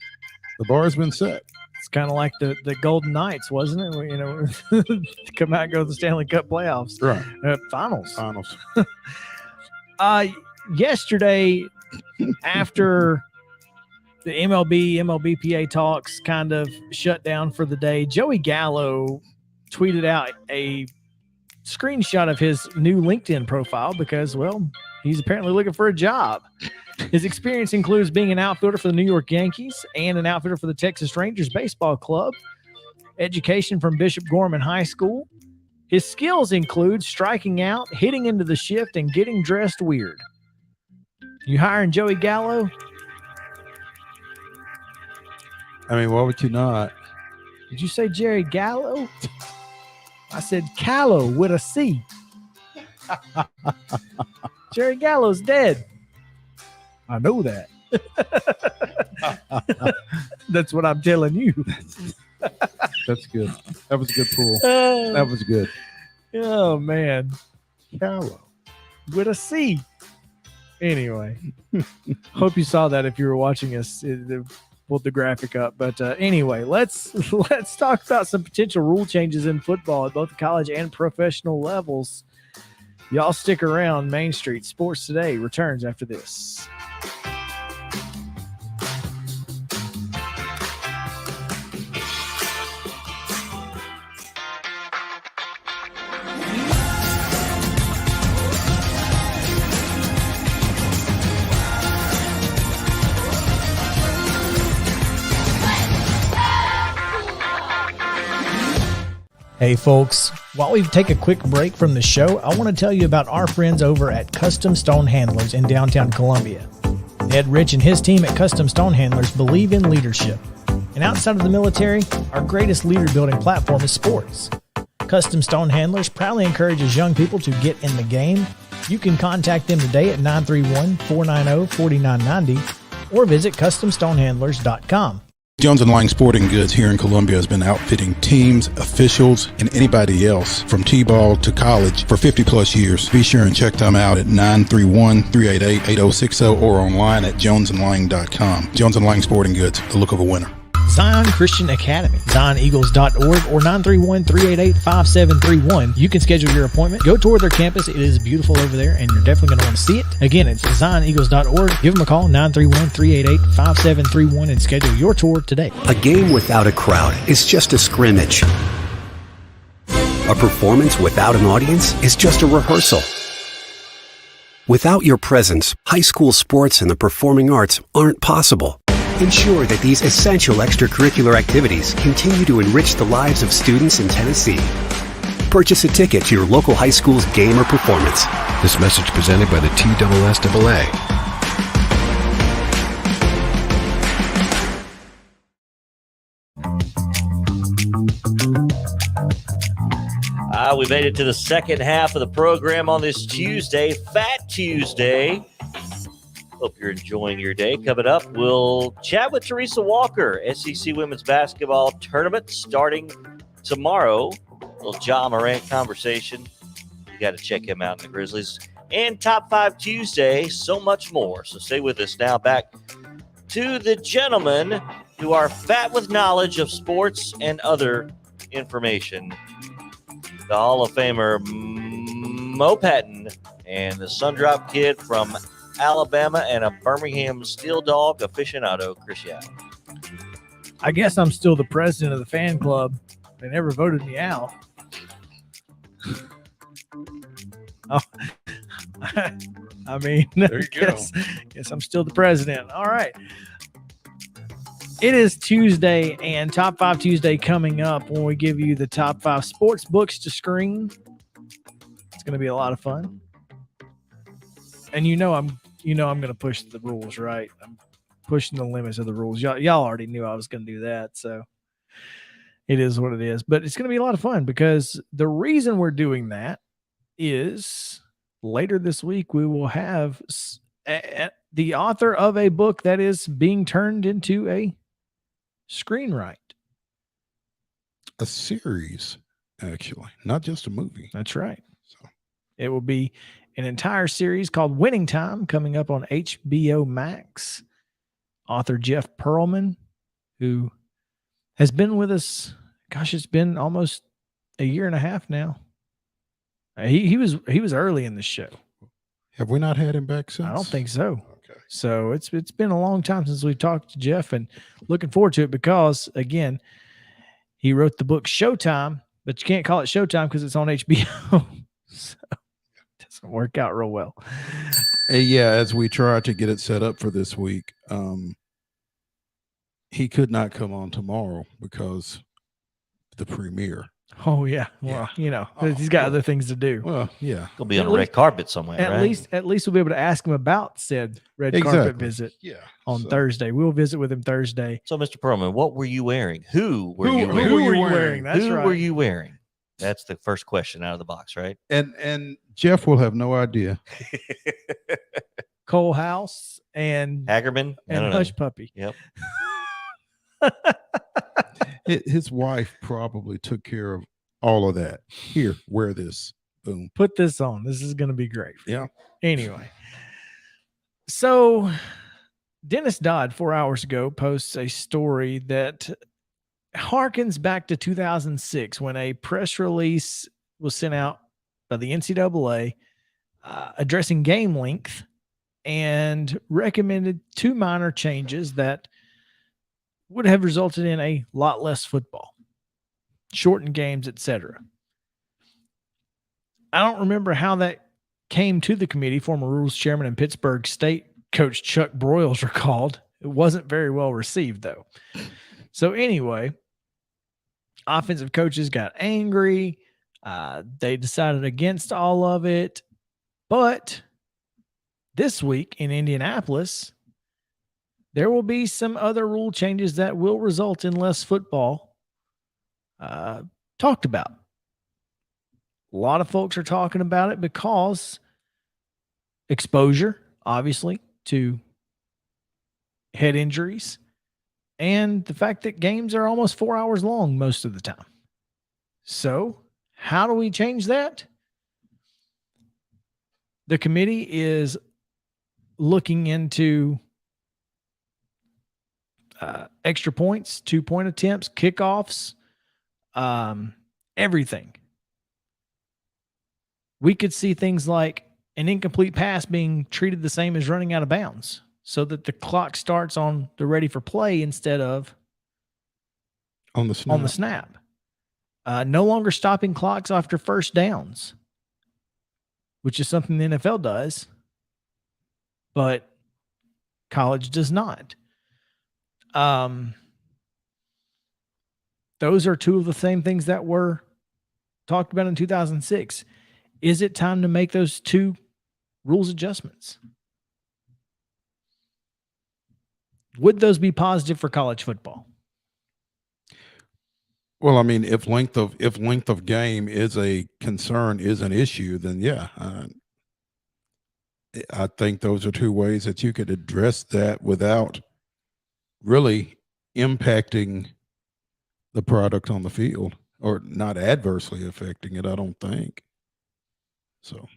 bar's been set. It's kind of like the Golden Knights, wasn't it? Come out and go to the Stanley Cup playoffs. Right. Finals. Yesterday, after the MLBPA talks kind of shut down for the day, Joey Gallo tweeted out a screenshot of his new LinkedIn profile because, well, he's apparently looking for a job. His experience includes being an outfielder for the New York Yankees and an outfielder for the Texas Rangers Baseball Club, education from Bishop Gorman High School. His skills include striking out, hitting into the shift, and getting dressed weird. You hiring Joey Gallo? I mean, why would you not? Did you say Jerry Gallo? I said Callow with a C. Jerry Gallo's dead. I know that. That's what I'm telling you. That's good. That was a good pool. That was good. Oh, man. Callow. With a C. Anyway. Hope you saw that if you were watching us. Pulled the graphic up. But anyway, let's talk about some potential rule changes in football at both the college and professional levels. Y'all stick around. Main Street Sports Today returns after this. Hey folks, while we take a quick break from the show, I want to tell you about our friends over at Custom Stone Handlers in downtown Columbia. Ed Rich and his team at Custom Stone Handlers believe in leadership. And outside of the military, our greatest leader building platform is sports. Custom Stone Handlers proudly encourages young people to get in the game. You can contact them today at 931-490-4990 or visit CustomStonehandlers.com. Jones & Lang Sporting Goods here in Columbia has been outfitting teams, officials, and anybody else from T-ball to college for 50 plus years. Be sure and check them out at 931-388-8060 or online at jonesandlang.com. Jones & Lang Sporting Goods, the look of a winner. Zion Christian Academy, ZionEagles.org or 931-388-5731. You can schedule your appointment. Go tour their campus. It is beautiful over there, and you're definitely going to want to see it. Again, it's ZionEagles.org. Give them a call, 931-388-5731, and schedule your tour today. A game without a crowd is just a scrimmage. A performance without an audience is just a rehearsal. Without your presence, high school sports and the performing arts aren't possible. Ensure that these essential extracurricular activities continue to enrich the lives of students in Tennessee. Purchase a ticket to your local high school's game or performance. This message presented by the TSSAA. We made it to the second half of the program on this Tuesday, Fat Tuesday. Hope you're enjoying your day. Coming up, we'll chat with Teresa Walker, SEC Women's Basketball Tournament starting tomorrow. A little Ja Morant conversation. You got to check him out in the Grizzlies. And Top 5 Tuesday, so much more. So stay with us now. Back to the gentlemen who are fat with knowledge of sports and other information. The Hall of Famer Mo Patton and the Sundrop Kid from Alabama and a Birmingham Steel Dog aficionado, Chris Yao. I guess I'm still the president of the fan club. They never voted me out. Oh, I mean, There you guess I'm still the president. All right. It is Tuesday and Top 5 Tuesday coming up when we give you the top 5 sports books to screen. It's going to be a lot of fun. And I'm going to push the rules, right? I'm pushing the limits of the rules. Y'all already knew I was going to do that, so it is what it is. But it's going to be a lot of fun because the reason we're doing that is later this week we will have the author of a book that is being turned into a screenwrite. A series, actually, not just a movie. That's right. So It will be an entire series called Winning Time coming up on HBO Max. Author Jeff Pearlman, who has been with us, gosh, it's been almost a year and a half now. He was early in the show. Have we not had him back since? I don't think so. Okay. So it's been a long time since we've talked to Jeff, and looking forward to it because, again, he wrote the book Showtime, but you can't call it Showtime because it's on HBO. So it doesn't work out real well. Yeah, as we try to get it set up for this week, he could not come on tomorrow because the premiere. Oh yeah. Well, he's got other things to do. Well, yeah. He'll be on a red carpet somewhere, At right? least we'll be able to ask him about said red carpet visit. Yeah. On Thursday. We'll visit with him Thursday. So, Mr. Perlman, what were you wearing? Who were you wearing? That's Who right. were you wearing? That's the first question out of the box, right? And Jeff will have no idea. Cole House and Hagerman and Hush Puppy. Yep. His wife probably took care of all of that. Here, wear this. Boom. Put this on. This is going to be great. Yeah. Anyway. So Dennis Dodd 4 hours ago posts a story that harkens back to 2006 when a press release was sent out by the NCAA addressing game length and recommended 2 minor changes that would have resulted in a lot less football, shortened games, etc. I don't remember how that came to the committee. Former rules chairman and Pittsburgh State coach Chuck Broyles recalled. It wasn't very well received, though. So anyway, offensive coaches got angry. They decided against all of it. But this week in Indianapolis, there will be some other rule changes that will result in less football talked about. A lot of folks are talking about it because exposure, obviously, to head injuries and the fact that games are almost 4 hours long most of the time. So how do we change that? The committee is looking into extra points, 2-point attempts, kickoffs, everything. We could see things like an incomplete pass being treated the same as running out of bounds so that the clock starts on the ready for play instead of on the snap. No longer stopping clocks after first downs, which is something the NFL does, but college does not. Those are 2 of the same things that were talked about in 2006. Is it time to make those 2 rules adjustments? Would those be positive for college football? Well, I mean, if length of game is a concern, is an issue, then yeah, I think those are 2 ways that you could address that without really impacting the product on the field or not adversely affecting it. I don't think so.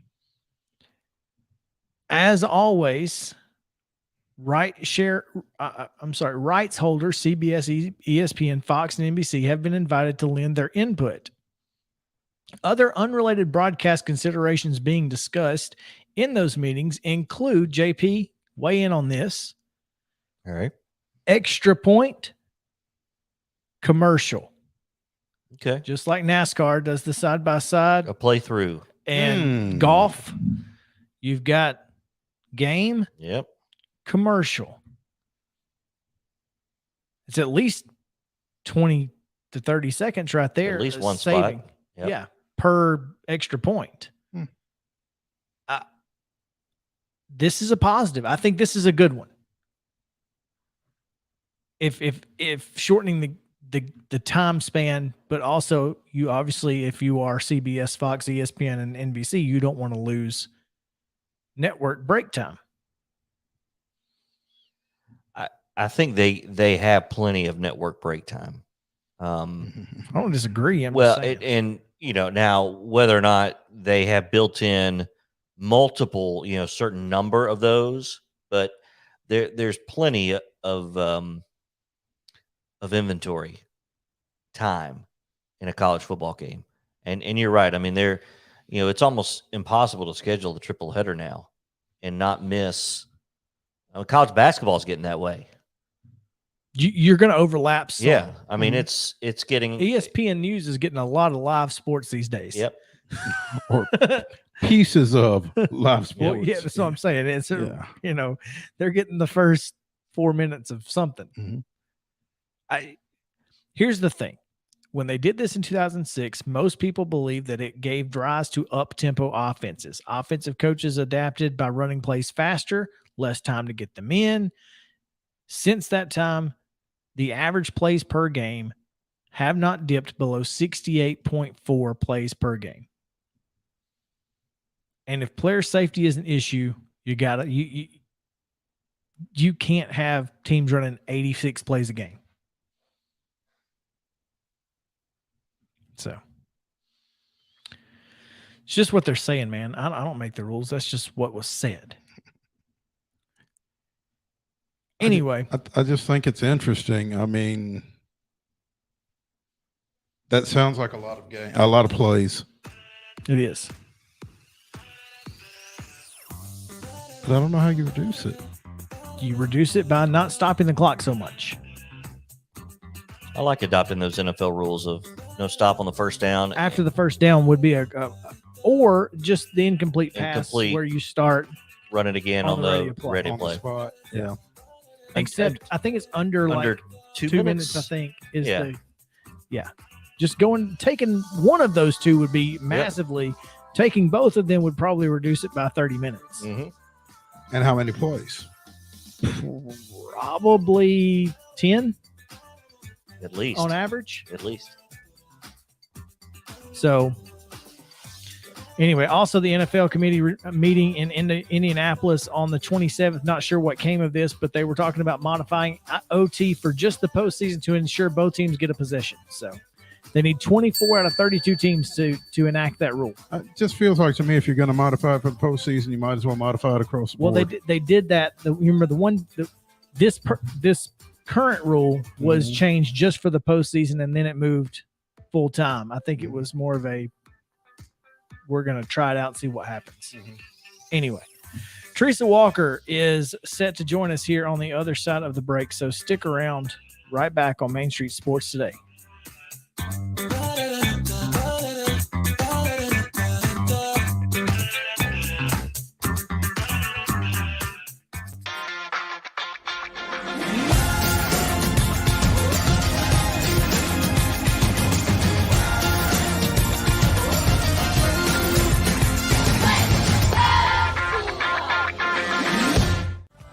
As always, rights holders, CBS, ESPN, Fox, and NBC have been invited to lend their input. Other unrelated broadcast considerations being discussed in those meetings include, JP, weigh in on this. All right. Extra point commercial. Okay. Just like NASCAR does the side-by-side. A playthrough. And golf, you've got game. Yep. Commercial. It's at least 20 to 30 seconds right there. At least one saving. spot. Yep. Yeah. Per extra point. This is a positive. I think this is a good one. If shortening the time span, but also you obviously, if you are CBS, Fox, ESPN, and NBC, you don't want to lose network break time. I think they have plenty of network break time. I don't disagree. Now whether or not they have built in multiple, certain number of those, but there's plenty of inventory time in a college football game. And you're right. I mean, it's almost impossible to schedule the triple header now and not miss. College basketball is getting that way. You're going to overlap some. Yeah. I mean, it's getting ESPN News is getting a lot of live sports these days. Yep. Or pieces of live sports. Yeah, that's what I'm saying. It's they're getting the first 4 minutes of something. Mm-hmm. Here's the thing. When they did this in 2006, most people believe that it gave rise to up-tempo offenses. Offensive coaches adapted by running plays faster, less time to get them in. Since that time, the average plays per game have not dipped below 68.4 plays per game. And if player safety is an issue, you can't have teams running 86 plays a game. So it's just what they're saying, man. I don't make the rules. That's just what was said. Anyway, I just think it's interesting. I mean, that sounds like a lot of plays. It is. But I don't know how you reduce it. You reduce it by not stopping the clock so much. I like adopting those NFL rules of no stop on the first down. After the first down would be or just the incomplete pass where you start run it again on the ready on play. The spot. Yeah. Except I think it's under like 2 minutes. I think is just taking one of those two would be massively. Yep. Taking both of them would probably reduce it by 30 minutes. Mm-hmm. And how many plays? Probably 10. At least. On average. At least. So, anyway, also the NFL committee meeting in Indianapolis on the 27th. Not sure what came of this, but they were talking about modifying OT for just the postseason to ensure both teams get a possession. So, they need 24 out of 32 teams to enact that rule. It just feels like to me if you're going to modify it for the postseason, you might as well modify it across the board. Well, they did that. Remember this current rule was changed just for the postseason, and then it moved full time. I think it was more of we're going to try it out and see what happens. Anyway, Teresa Walker is set to join us here on the other side of the break, so stick around. Right back on Main Street Sports Today.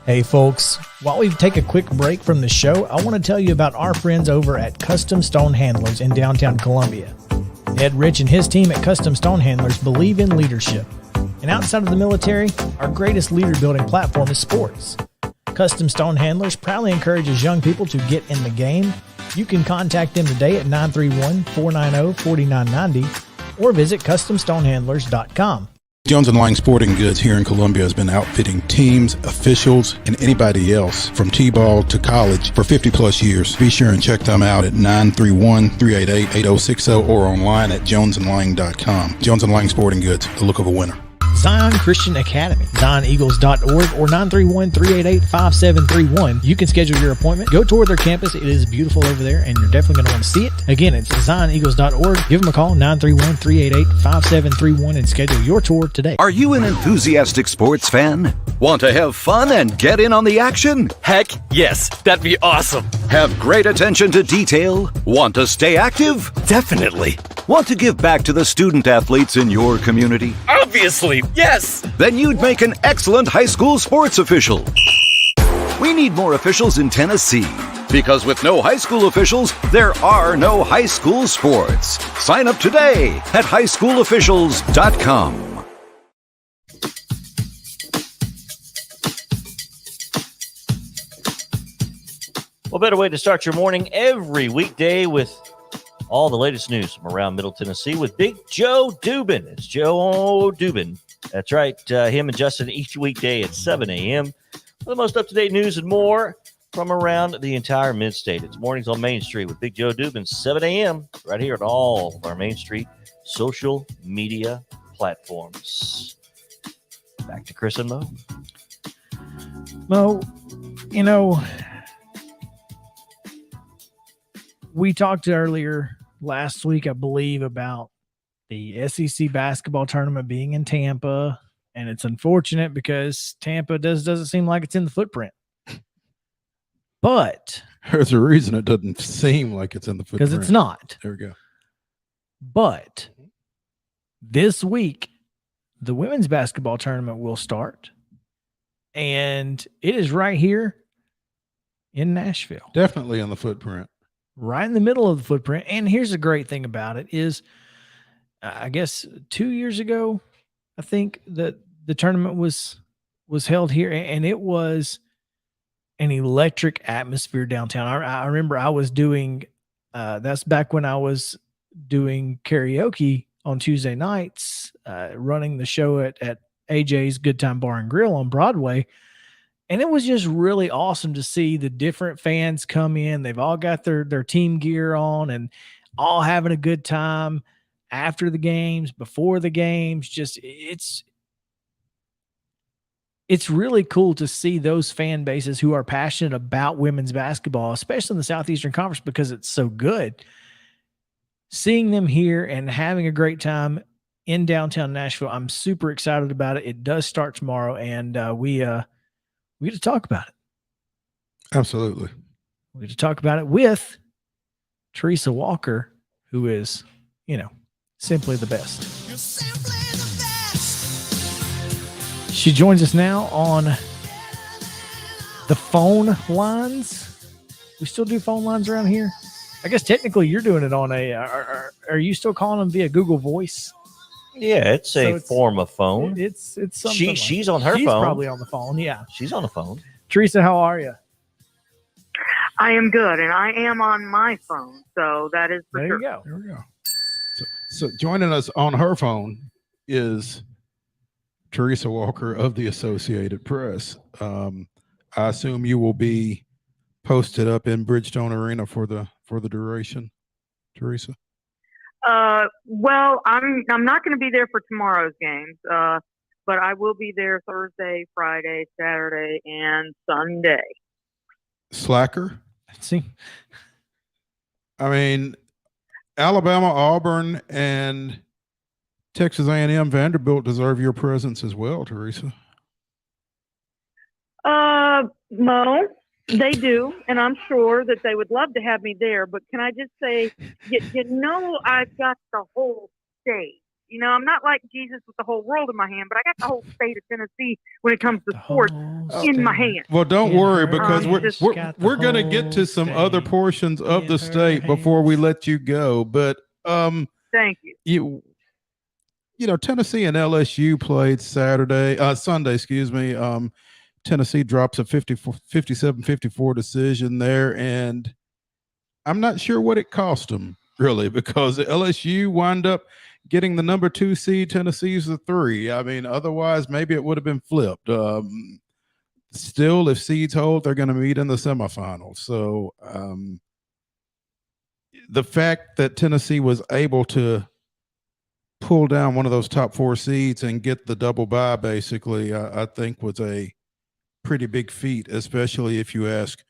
Hey folks, while we take a quick break from the show, I want to tell you about our friends over at Custom Stone Handlers in downtown Columbia. Ed Rich and his team at Custom Stone Handlers believe in leadership. And outside of the military, our greatest leader building platform is sports. Custom Stone Handlers proudly encourages young people to get in the game. You can contact them today at 931-490-4990 or visit CustomStonehandlers.com. Jones & Lang Sporting Goods here in Columbia has been outfitting teams, officials, and anybody else from T-ball to college for 50 plus years. Be sure and check them out at 931-388-8060 or online at jonesandlang.com. Jones & Lang Sporting Goods, the look of a winner. Zion Christian Academy, ZionEagles.org or 931-388-5731. You can schedule your appointment. Go tour their campus. It is beautiful over there, and you're definitely going to want to see it. Again, it's ZionEagles.org. Give them a call, 931-388-5731, and schedule your tour today. Are you an enthusiastic sports fan? Want to have fun and get in on the action? Heck yes, that'd be awesome. Have great attention to detail? Want to stay active? Definitely. Want to give back to the student athletes in your community? Obviously, yes. Then you'd make an excellent high school sports official. We need more officials in Tennessee, because with no high school officials, there are no high school sports. Sign up today at highschoolofficials.com. Well, better way to start your morning every weekday with all the latest news from around Middle Tennessee with Big Joe Dubin. It's Joe Dubin That's right. Him and Justin each weekday at 7 a.m. The most up-to-date news and more from around the entire mid-state. It's Mornings on Main Street with Big Joe Dubin, 7 a.m. right here at all of our Main Street social media platforms. Back to Chris and Mo. Mo, we talked earlier last week, I believe, about the SEC basketball tournament being in Tampa, and it's unfortunate because Tampa doesn't seem like it's in the footprint. But there's a reason it doesn't seem like it's in the footprint. Because it's not. There we go. But this week, the women's basketball tournament will start, and it is right here in Nashville. Definitely in the footprint. Right in the middle of the footprint. And here's the great thing about it is, I guess 2 years ago, I think that the tournament was held here, and it was an electric atmosphere downtown. I remember I was doing, that's back when I was doing karaoke on Tuesday nights, running the show at AJ's Good Time Bar and Grill on Broadway. And it was just really awesome to see the different fans come in. They've all got their team gear on and all having a good time after the games, before the games. Just it's really cool to see those fan bases who are passionate about women's basketball, especially in the Southeastern Conference, because it's so good. Seeing them here and having a great time in downtown Nashville, I'm super excited about it. It does start tomorrow, and we get to talk about it. Absolutely. We get to talk about it with Teresa Walker, who is, simply the best. She joins us now on the phone lines. We still do phone lines around here. I guess technically you're doing it on are you still calling them via Google Voice? Yeah, it's a form of phone. It's something. She's on her phone. She's probably on the phone. Yeah, she's on the phone. Teresa, how are you? I am good, and I am on my phone, so that is for sure. There we go. So joining us on her phone is Teresa Walker of the Associated Press. I assume you will be posted up in Bridgestone Arena for the duration, Teresa. Well, I'm not going to be there for tomorrow's games, but I will be there Thursday, Friday, Saturday, and Sunday. Slacker. Let's see. I mean, Alabama, Auburn, and Texas A&M, Vanderbilt deserve your presence as well, Teresa. Mo, they do, and I'm sure that they would love to have me there. But can I just say, I've got the whole state. I'm not like Jesus with the whole world in my hand, but I got the whole state of Tennessee when it comes to sports in my hand. Well, don't worry, because we're going to get to some other portions of the state before we let you go. But thank you. Tennessee and LSU played Sunday, excuse me. Tennessee drops a 57-54 decision there, and I'm not sure what it cost them, really, because LSU wind up getting the number 2 seed. Tennessee's the 3. I mean, otherwise, maybe it would have been flipped. Still, if seeds hold, they're going to meet in the semifinals. So the fact that Tennessee was able to pull down one of those top 4 seeds and get the double bye, basically, I think was a pretty big feat, especially if you ask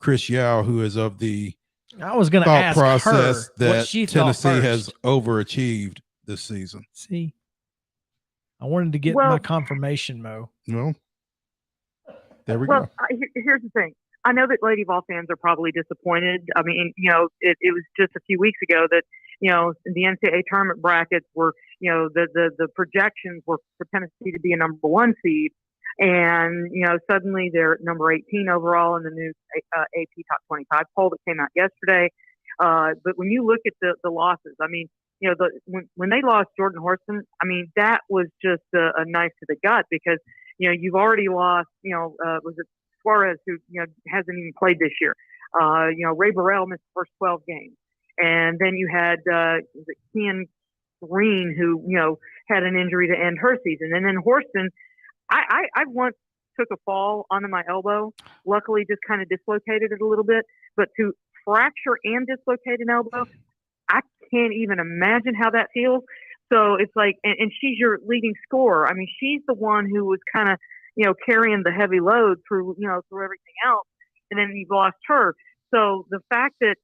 Chris Yao, who is of the I was going to ask process her that what she Tennessee has overachieved this season. See, I wanted to get my confirmation, Mo. Well, there we go. Here's the thing. I know that Lady Vol fans are probably disappointed. I mean, it was just a few weeks ago that, the NCAA tournament brackets were, the projections were for Tennessee to be a number 1 seed. And, suddenly they're number 18 overall in the new AP Top 25 poll that came out yesterday. But when you look at the losses, I mean, when they lost Jordan Horston, I mean, that was just a knife to the gut because, you've already lost, was it Suarez, who, hasn't even played this year. Ray Burrell missed the first 12 games. And then you had Kean Green, who, had an injury to end her season. And then Horston, I once took a fall onto my elbow, luckily just kind of dislocated it a little bit, but to fracture and dislocate an elbow, I can't even imagine how that feels. So it's like, and she's your leading scorer. I mean, she's the one who was kind of, carrying the heavy load through everything else. And then you've lost her. So the fact that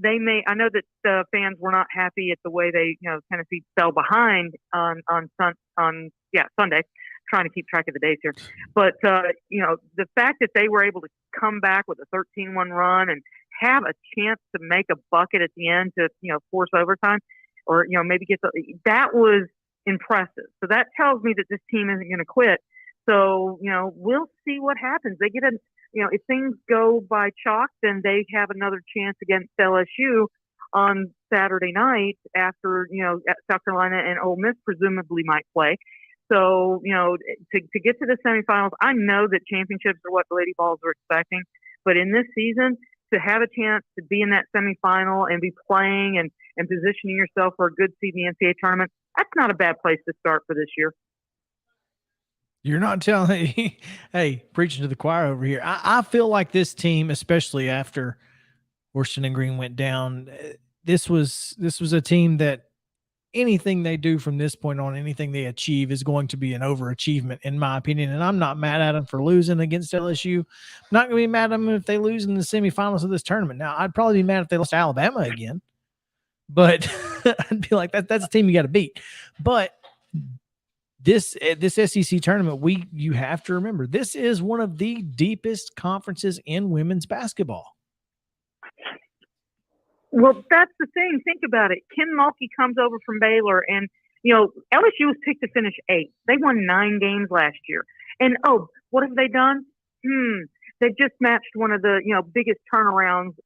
I know that the fans were not happy at the way they, Tennessee fell behind on Sunday, trying to keep track of the days here. But, the fact that they were able to come back with a 13-1 run and have a chance to make a bucket at the end to, force overtime or, maybe that was impressive. So that tells me that this team isn't going to quit. So, we'll see what happens. They get if things go by chalk, then they have another chance against LSU on Saturday night after, South Carolina and Ole Miss presumably might play. So, to get to the semifinals, I know that championships are what the Lady Vols are expecting, but in this season, to have a chance to be in that semifinal and be playing and positioning yourself for a good seed in the NCAA tournament, that's not a bad place to start for this year. You're not telling me, hey, preaching to the choir over here. I feel like this team, especially after Horston and Green went down, this was a team that anything they do from this point on, anything they achieve is going to be an overachievement, in my opinion. And I'm not mad at them for losing against LSU. I'm not going to be mad at them if they lose in the semifinals of this tournament. Now, I'd probably be mad if they lost to Alabama again, but I'd be like, that's a team you got to beat. But this SEC tournament, you have to remember, this is one of the deepest conferences in women's basketball. Well, that's the thing. Think about it. Kim Mulkey comes over from Baylor, and LSU was picked to finish 8th. They won 9 games last year. And what have they done? They've just matched one of the biggest turnarounds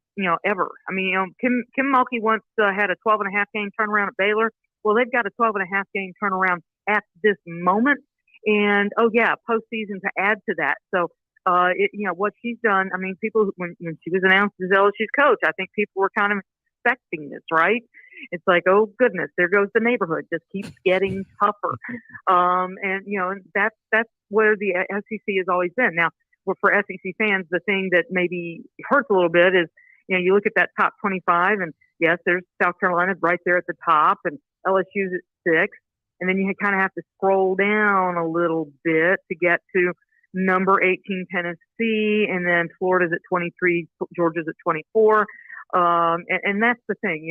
ever. I mean, Kim Mulkey once had a 12.5 game turnaround at Baylor. Well, they've got a 12.5 game turnaround at this moment, and postseason to add to that. So what she's done, I mean, people when she was announced as LSU's coach, I think people were kind of expecting this, right? It's like, oh goodness, there goes the neighborhood, just keeps getting tougher. And that's where the SEC has always been. Now, for SEC fans, the thing that maybe hurts a little bit is you look at that top 25, and yes, there's South Carolina right there at the top, and LSU's at 6. And then you kind of have to scroll down a little bit to get to number 18, Tennessee, and then Florida's at 23, Georgia's at 24. And that's the thing,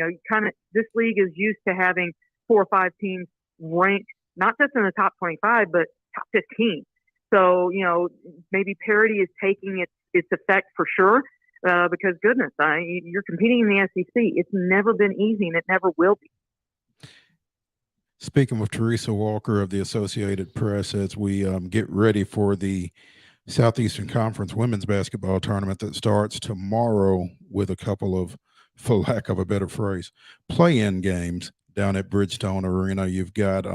this league is used to having 4 or 5 teams ranked, not just in the top 25, but top 15. So, maybe parity is taking its effect for sure, because goodness, you're competing in the SEC. It's never been easy, and it never will be. Speaking with Teresa Walker of the Associated Press, as we get ready for the Southeastern Conference women's basketball tournament that starts tomorrow with a couple of, for lack of a better phrase, play-in games down at Bridgestone Arena. You've got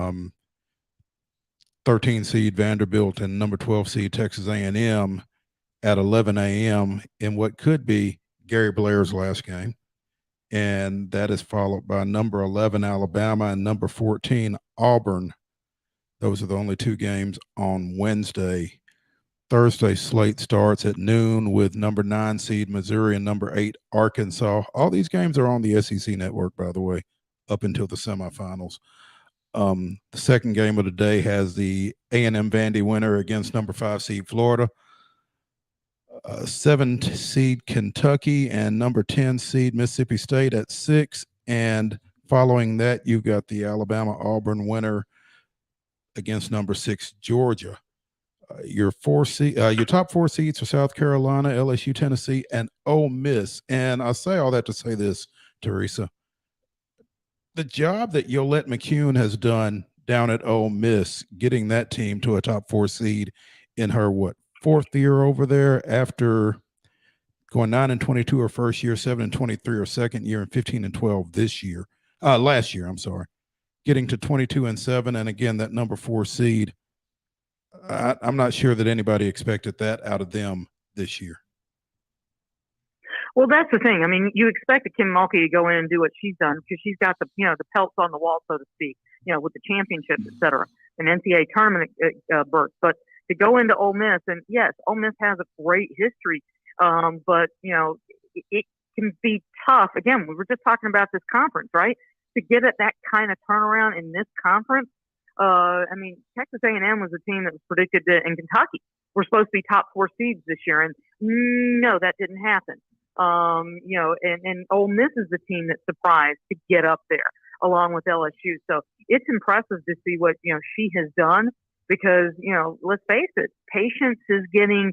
13 seed Vanderbilt and number 12 seed Texas A&M at 11 a.m. in what could be Gary Blair's last game. And that is followed by number 11 Alabama and number 14 Auburn. Those are the only 2 games on Wednesday. Thursday slate starts at noon with number 9 seed Missouri and number 8 Arkansas. All these games are on the SEC network, by the way, up until the semifinals. The second game of the day has the A&M Vandy winner against number 5 seed Florida. 7 seed Kentucky and number 10 seed Mississippi State at 6. And following that, you've got the Alabama Auburn winner against number 6 Georgia. Your top 4 seeds are South Carolina, LSU, Tennessee, and Ole Miss. And I say all that to say this, Teresa. The job that Yolette McCune has done down at Ole Miss, getting that team to a top 4 seed in her 4th year over there, after going 9-22 her first year, 7-23 her second year, and 15-12 this year. Last year, I'm sorry. Getting to 22-7, and again that number 4 seed. I'm not sure that anybody expected that out of them this year. Well, that's the thing. I mean, you expect Kim Mulkey to go in and do what she's done because she's got the pelts on the wall, so to speak. with the championships, et cetera, an NCAA tournament berth. But to go into Ole Miss, and yes, Ole Miss has a great history, but it can be tough. Again, we were just talking about this conference, right? To get at that kind of turnaround in this conference. Texas A&M was a team that was predicted to, in Kentucky, were supposed to be top 4 seeds this year, and no, that didn't happen. And Ole Miss is the team that's surprised to get up there along with LSU. So it's impressive to see what, she has done because, let's face it, patience is getting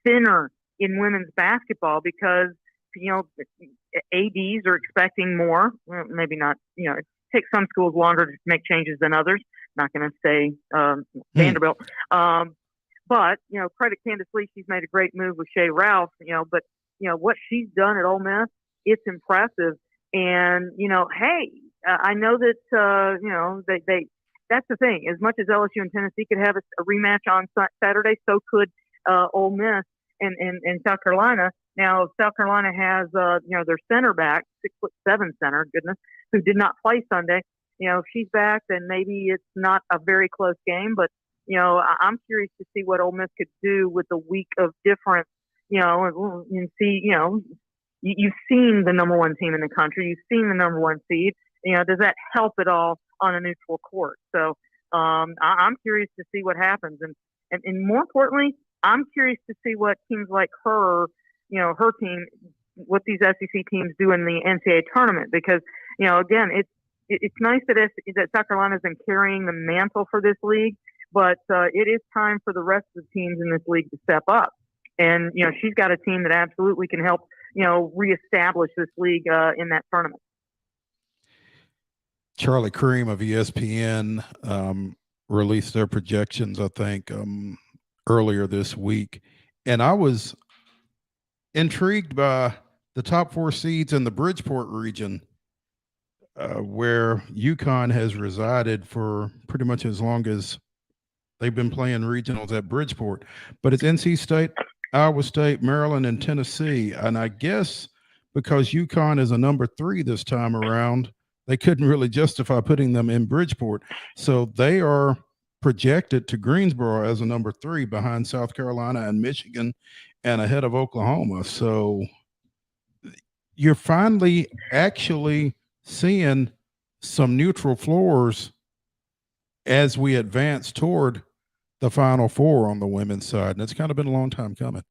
thinner in women's basketball because, ADs are expecting more. Well, maybe not, it takes some schools longer to make changes than others. Not going to say Vanderbilt. But, credit Candace Lee. She's made a great move with Shea Ralph, but, what she's done at Ole Miss, it's impressive. And, hey, I know that, that's the thing. As much as LSU and Tennessee could have a rematch on Saturday, so could Ole Miss and South Carolina. Now, South Carolina has, their center back, 6'7" center, goodness, who did not play Sunday. If she's back, then maybe it's not a very close game. But, I'm curious to see what Ole Miss could do with a week of difference, and see, you've seen the number 1 team in the country. You've seen the number 1 seed. Does that help at all on a neutral court? So I'm curious to see what happens. And more importantly, I'm curious to see what teams like her team, what these SEC teams do in the NCAA tournament. Because, again, it's nice that South Carolina's been carrying the mantle for this league, but it is time for the rest of the teams in this league to step up. And, she's got a team that absolutely can help, reestablish this league in that tournament. Charlie Cream of ESPN released their projections, I think, earlier this week. And I was intrigued by the top 4 seeds in the Bridgeport region, where UConn has resided for pretty much as long as they've been playing regionals at Bridgeport. But it's NC State, Iowa State, Maryland, and Tennessee. And I guess because UConn is a number 3 this time around, they couldn't really justify putting them in Bridgeport. So they are projected to Greensboro as a number 3 behind South Carolina and Michigan and ahead of Oklahoma. So you're finally actually seeing some neutral floors as we advance toward the Final Four on the women's side. And it's kind of been a long time coming.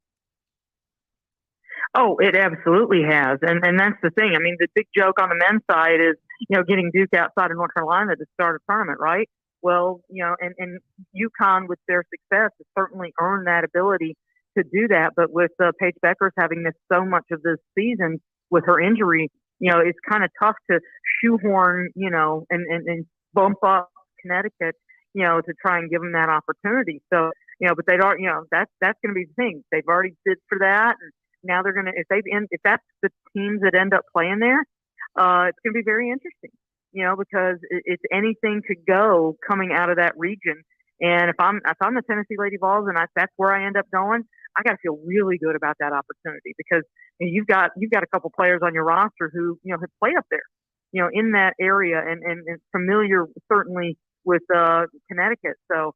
Oh, it absolutely has. And that's the thing. I mean, the big joke on the men's side is, getting Duke outside of North Carolina to start a tournament, right? Well, and UConn with their success has certainly earned that ability to do that. But with Paige Beckers having missed so much of this season with her injury, it's kind of tough to shoehorn, and bump up Connecticut, to try and give them that opportunity. So, but they don't, that's going to be the thing. They've already bid for that. And now they're going to, if that's the teams that end up playing there, it's going to be very interesting, because it's anything could go coming out of that region. And if I'm the Tennessee Lady Vols and that's where I end up going, I got to feel really good about that opportunity because you've got a couple players on your roster who, have played up there, in that area and familiar certainly with Connecticut. So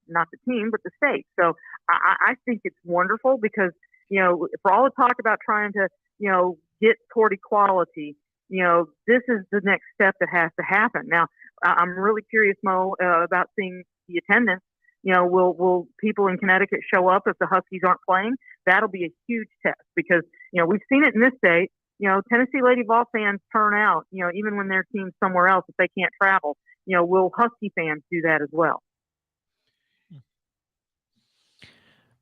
not the team, but the state. So I think it's wonderful because, for all the talk about trying to, get toward equality, this is the next step that has to happen. Now, I'm really curious, Mo, about seeing the attendance. Will people in Connecticut show up if the Huskies aren't playing? That'll be a huge test because, we've seen it in this state. Tennessee Lady Vol fans turn out, even when their team's somewhere else if they can't travel. Will Husky fans do that as well?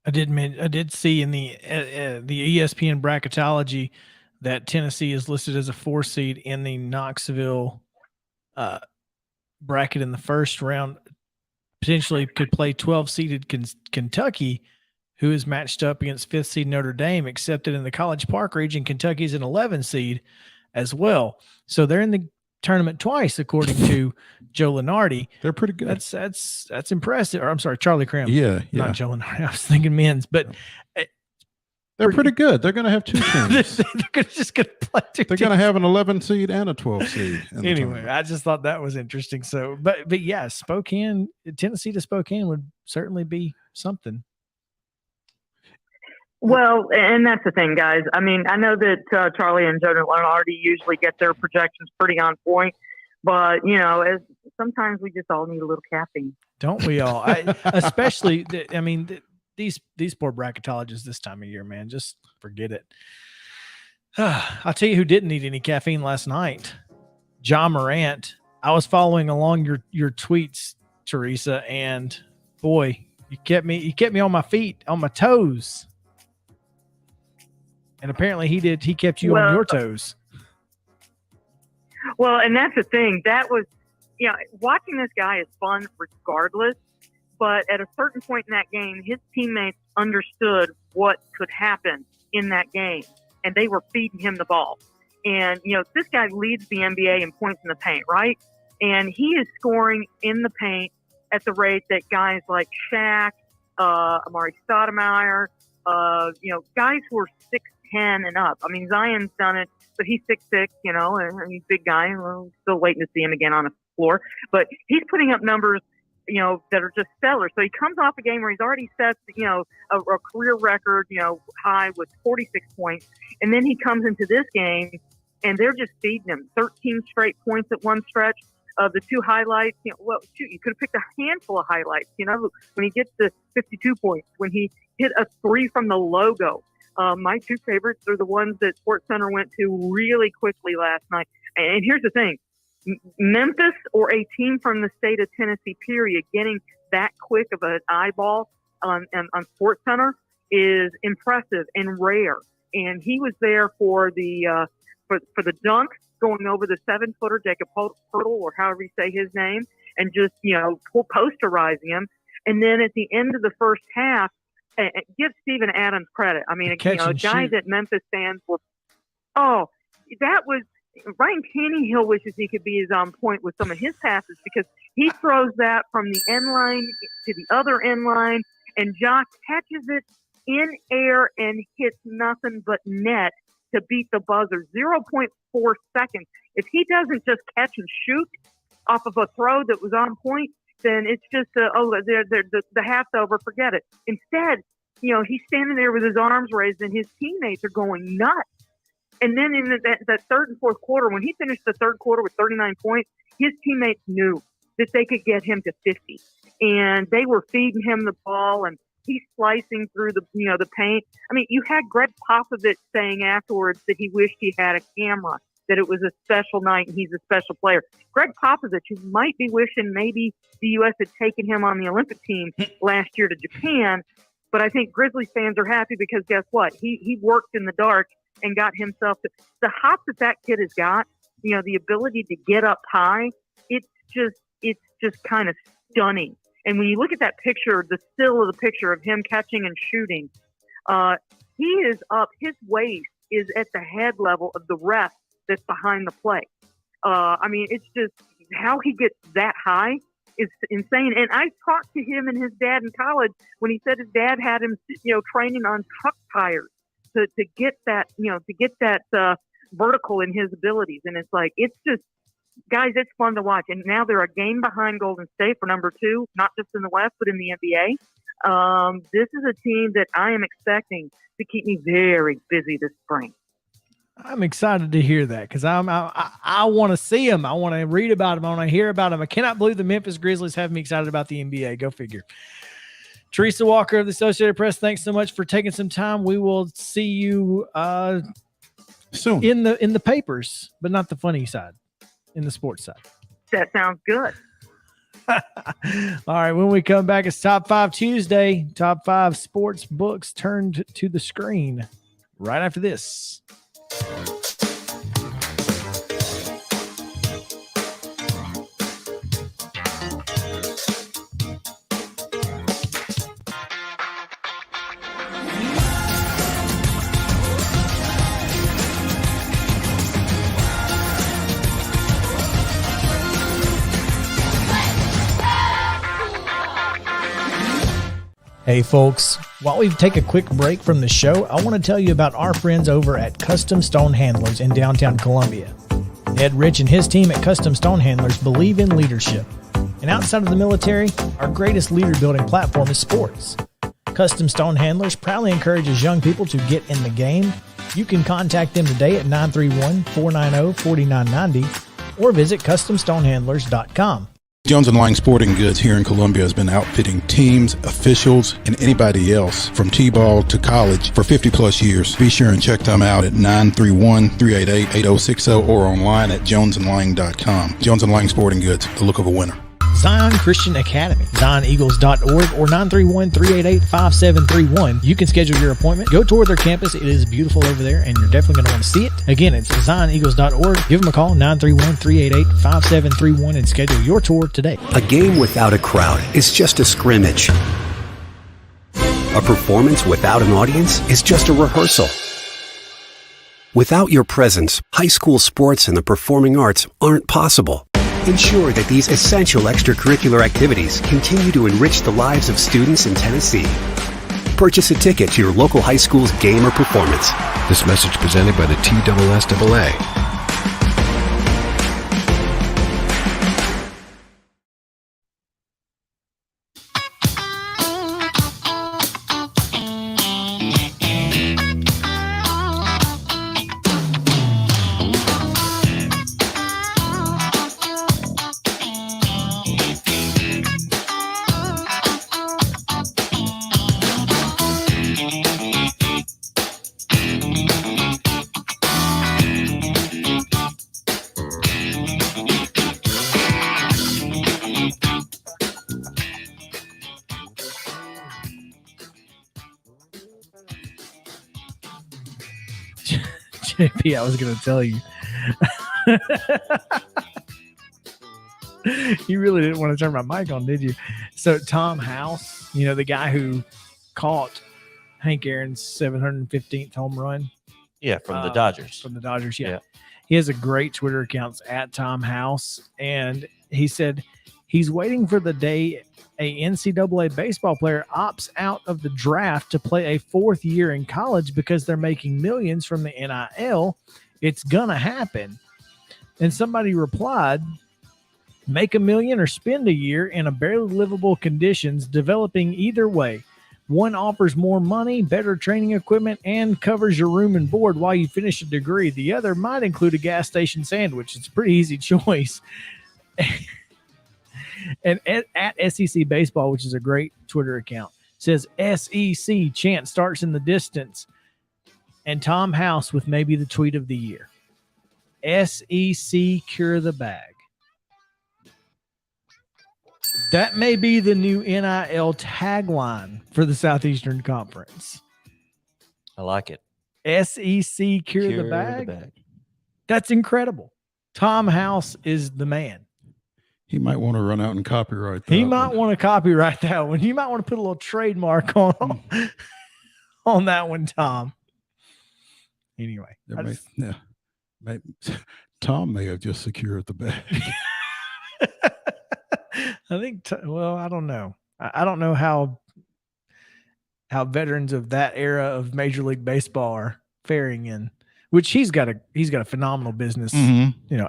I did see in the ESPN bracketology that Tennessee is listed as a 4 seed in the Knoxville bracket in the first round. Potentially could play 12-seeded Kentucky, who is matched up against 5th seed Notre Dame, except that in the College Park region, Kentucky's an 11 seed as well. So they're in the tournament twice, according to Joe Lenardi. They're pretty good. That's impressive. Or I'm sorry, Charlie Cram. Yeah. Not Joe Lenardi. I was thinking men's, but They're pretty good. They're going to have two teams. They're just going to play two They're going to have an 11 seed and a 12 seed. Anyway, I just thought that was interesting. So, but yeah, Tennessee to Spokane would certainly be something. Well, and that's the thing, guys. I mean, I know that Charlie and Jonah Lenardi usually get their projections pretty on point, but as sometimes we just all need a little caffeine. Don't we all? Especially, these poor bracketologists this time of year, man, just forget it. I'll tell you who didn't need any caffeine last night. Ja Morant. I was following along your tweets, Teresa, and boy, you kept me on my feet, on my toes. And apparently he did. He kept you on your toes. Well, and that's the thing. That was, watching this guy is fun regardless. But at a certain point in that game, his teammates understood what could happen in that game, and they were feeding him the ball. And, this guy leads the NBA in points in the paint, right? And he is scoring in the paint at the rate that guys like Shaq, Amari Stoudemire, guys who are 6'10" and up. I mean, Zion's done it, but he's 6'6", and he's a big guy. We're still waiting to see him again on the floor. But he's putting up numbers, that are just stellar. So he comes off a game where he's already set, a career record, high with 46 points. And then he comes into this game, and they're just feeding him 13 straight points at one stretch. The two highlights, you could have picked a handful of highlights, when he gets to 52 points, when he hit a three from the logo. My two favorites are the ones that SportsCenter went to really quickly last night. And here's the thing. Memphis or a team from the state of Tennessee, period, getting that quick of an eyeball on SportsCenter is impressive and rare. And he was there for the for the dunk going over the 7-footer, Jacob Poeltl, or however you say his name, and just posterizing him. And then at the end of the first half, give Steven Adams credit. I mean, a guy that Memphis fans were. Oh, that was. Ryan Tannehill wishes he could be as on point with some of his passes because he throws that from the end line to the other end line, and Ja catches it in air and hits nothing but net to beat the buzzer. 0.4 seconds. If he doesn't just catch and shoot off of a throw that was on point, then it's just the half's over. Forget it. Instead, he's standing there with his arms raised, and his teammates are going nuts. And then in that third and fourth quarter, when he finished the third quarter with 39 points, his teammates knew that they could get him to 50. And they were feeding him the ball, and he's slicing through the paint. I mean, you had Greg Popovich saying afterwards that he wished he had a camera, that it was a special night and he's a special player. Greg Popovich, who might be wishing maybe the U.S. had taken him on the Olympic team last year to Japan. But I think Grizzlies fans are happy because guess what? He worked in the dark and got himself the hop that kid has got, the ability to get up high. It's just kind of stunning. And when you look at that picture, the still of the picture of him catching and shooting, he is up. His waist is at the head level of the ref that's behind the play. I mean, it's just how he gets that high is insane. And I talked to him and his dad in college when he said his dad had him, training on truck tires. To get that, vertical in his abilities. And it's like, it's just, guys, it's fun to watch. And now they're a game behind Golden State for number 2, not just in the West, but in the NBA. This is a team that I am expecting to keep me very busy this spring. I'm excited to hear that because I want to see him. I want to read about him. I want to hear about him. I cannot believe the Memphis Grizzlies have me excited about the NBA. Go figure. Teresa Walker of the Associated Press, thanks so much for taking some time. We will see you soon in the papers, but not the funny side, in the sports side. That sounds good. All right, when we come back, it's Top 5 Tuesday. Top 5 sports books turned to the screen right after this. Hey folks, while we take a quick break from the show, I want to tell you about our friends over at Custom Stone Handlers in downtown Columbia. Ed Rich and his team at Custom Stone Handlers believe in leadership. And outside of the military, our greatest leader building platform is sports. Custom Stone Handlers proudly encourages young people to get in the game. You can contact them today at 931-490-4990 or visit CustomStonehandlers.com. Jones & Lang Sporting Goods here in Columbia has been outfitting teams, officials, and anybody else from T-ball to college for 50 plus years. Be sure and check them out at 931-388-8060 or online at jonesandlang.com. Jones & Lang Sporting Goods, the look of a winner. Zion Christian Academy, ZionEagles.org or 931-388-5731. You can schedule your appointment. Go tour their campus. It is beautiful over there, and you're definitely going to want to see it. Again, it's ZionEagles.org. Give them a call, 931-388-5731, and schedule your tour today. A game without a crowd is just a scrimmage. A performance without an audience is just a rehearsal. Without your presence, high school sports and the performing arts aren't possible. Ensure that these essential extracurricular activities continue to enrich the lives of students in Tennessee. Purchase a ticket to your local high school's game or performance. This message presented by the TSSAA. JP, I was going to tell you. You really didn't want to turn my mic on, did you? So Tom House, you know, the guy who caught Hank Aaron's 715th home run. Yeah, from the Dodgers. From the Dodgers, yeah. He has a great Twitter account at Tom House, and he said he's waiting for the day a NCAA baseball player opts out of the draft to play a fourth year in college because they're making millions from the NIL. It's gonna happen. And somebody replied, make $1 million or spend a year in a barely livable conditions, developing either way. One offers more money, better training equipment, and covers your room and board while you finish a degree. The other might include a gas station sandwich. It's a pretty easy choice. And at SEC Baseball, which is a great Twitter account, says SEC chant starts in the distance. And Tom House with maybe the tweet of the year. SEC cure the bag. That may be the new NIL tagline for the Southeastern Conference. I like it. SEC cure the bag. That's incredible. Tom House is the man. He might want to run out and copyright that. He might want to copyright that one. You might want to put a little trademark on that one, Tom. Anyway. Tom may have just secured the bag. I think, I don't know. I don't know how veterans of that era of Major League Baseball are faring in, which he's got a phenomenal business,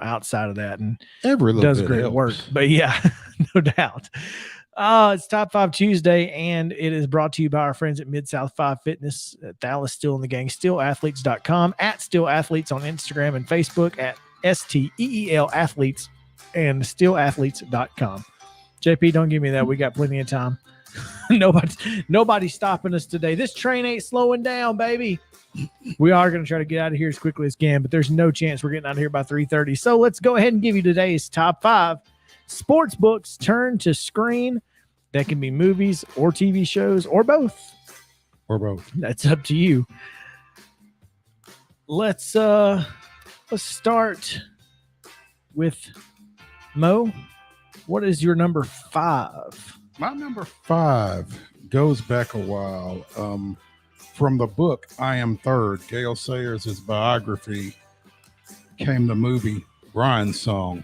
outside of that, and does great work. But yeah, no doubt. It's Top 5 Tuesday, and it is brought to you by our friends at Mid-South 5 Fitness. Dallas Still in the Gang, stillathletes.com, at stillathletes on Instagram and Facebook, at STEEL athletes, and stillathletes.com. JP, don't give me that. We got plenty of time. Nobody's stopping us today. This train ain't slowing down, baby. We are going to try to get out of here as quickly as can, but there's no chance we're getting out of here by 3:30. So let's go ahead and give you today's top 5 sports books turned to screen. That can be movies or TV shows or both. That's up to you. Let's start with Mo. What is your number 5? My number 5 goes back a while. From the book I Am Third, Gale Sayers' biography, came the movie Brian's Song,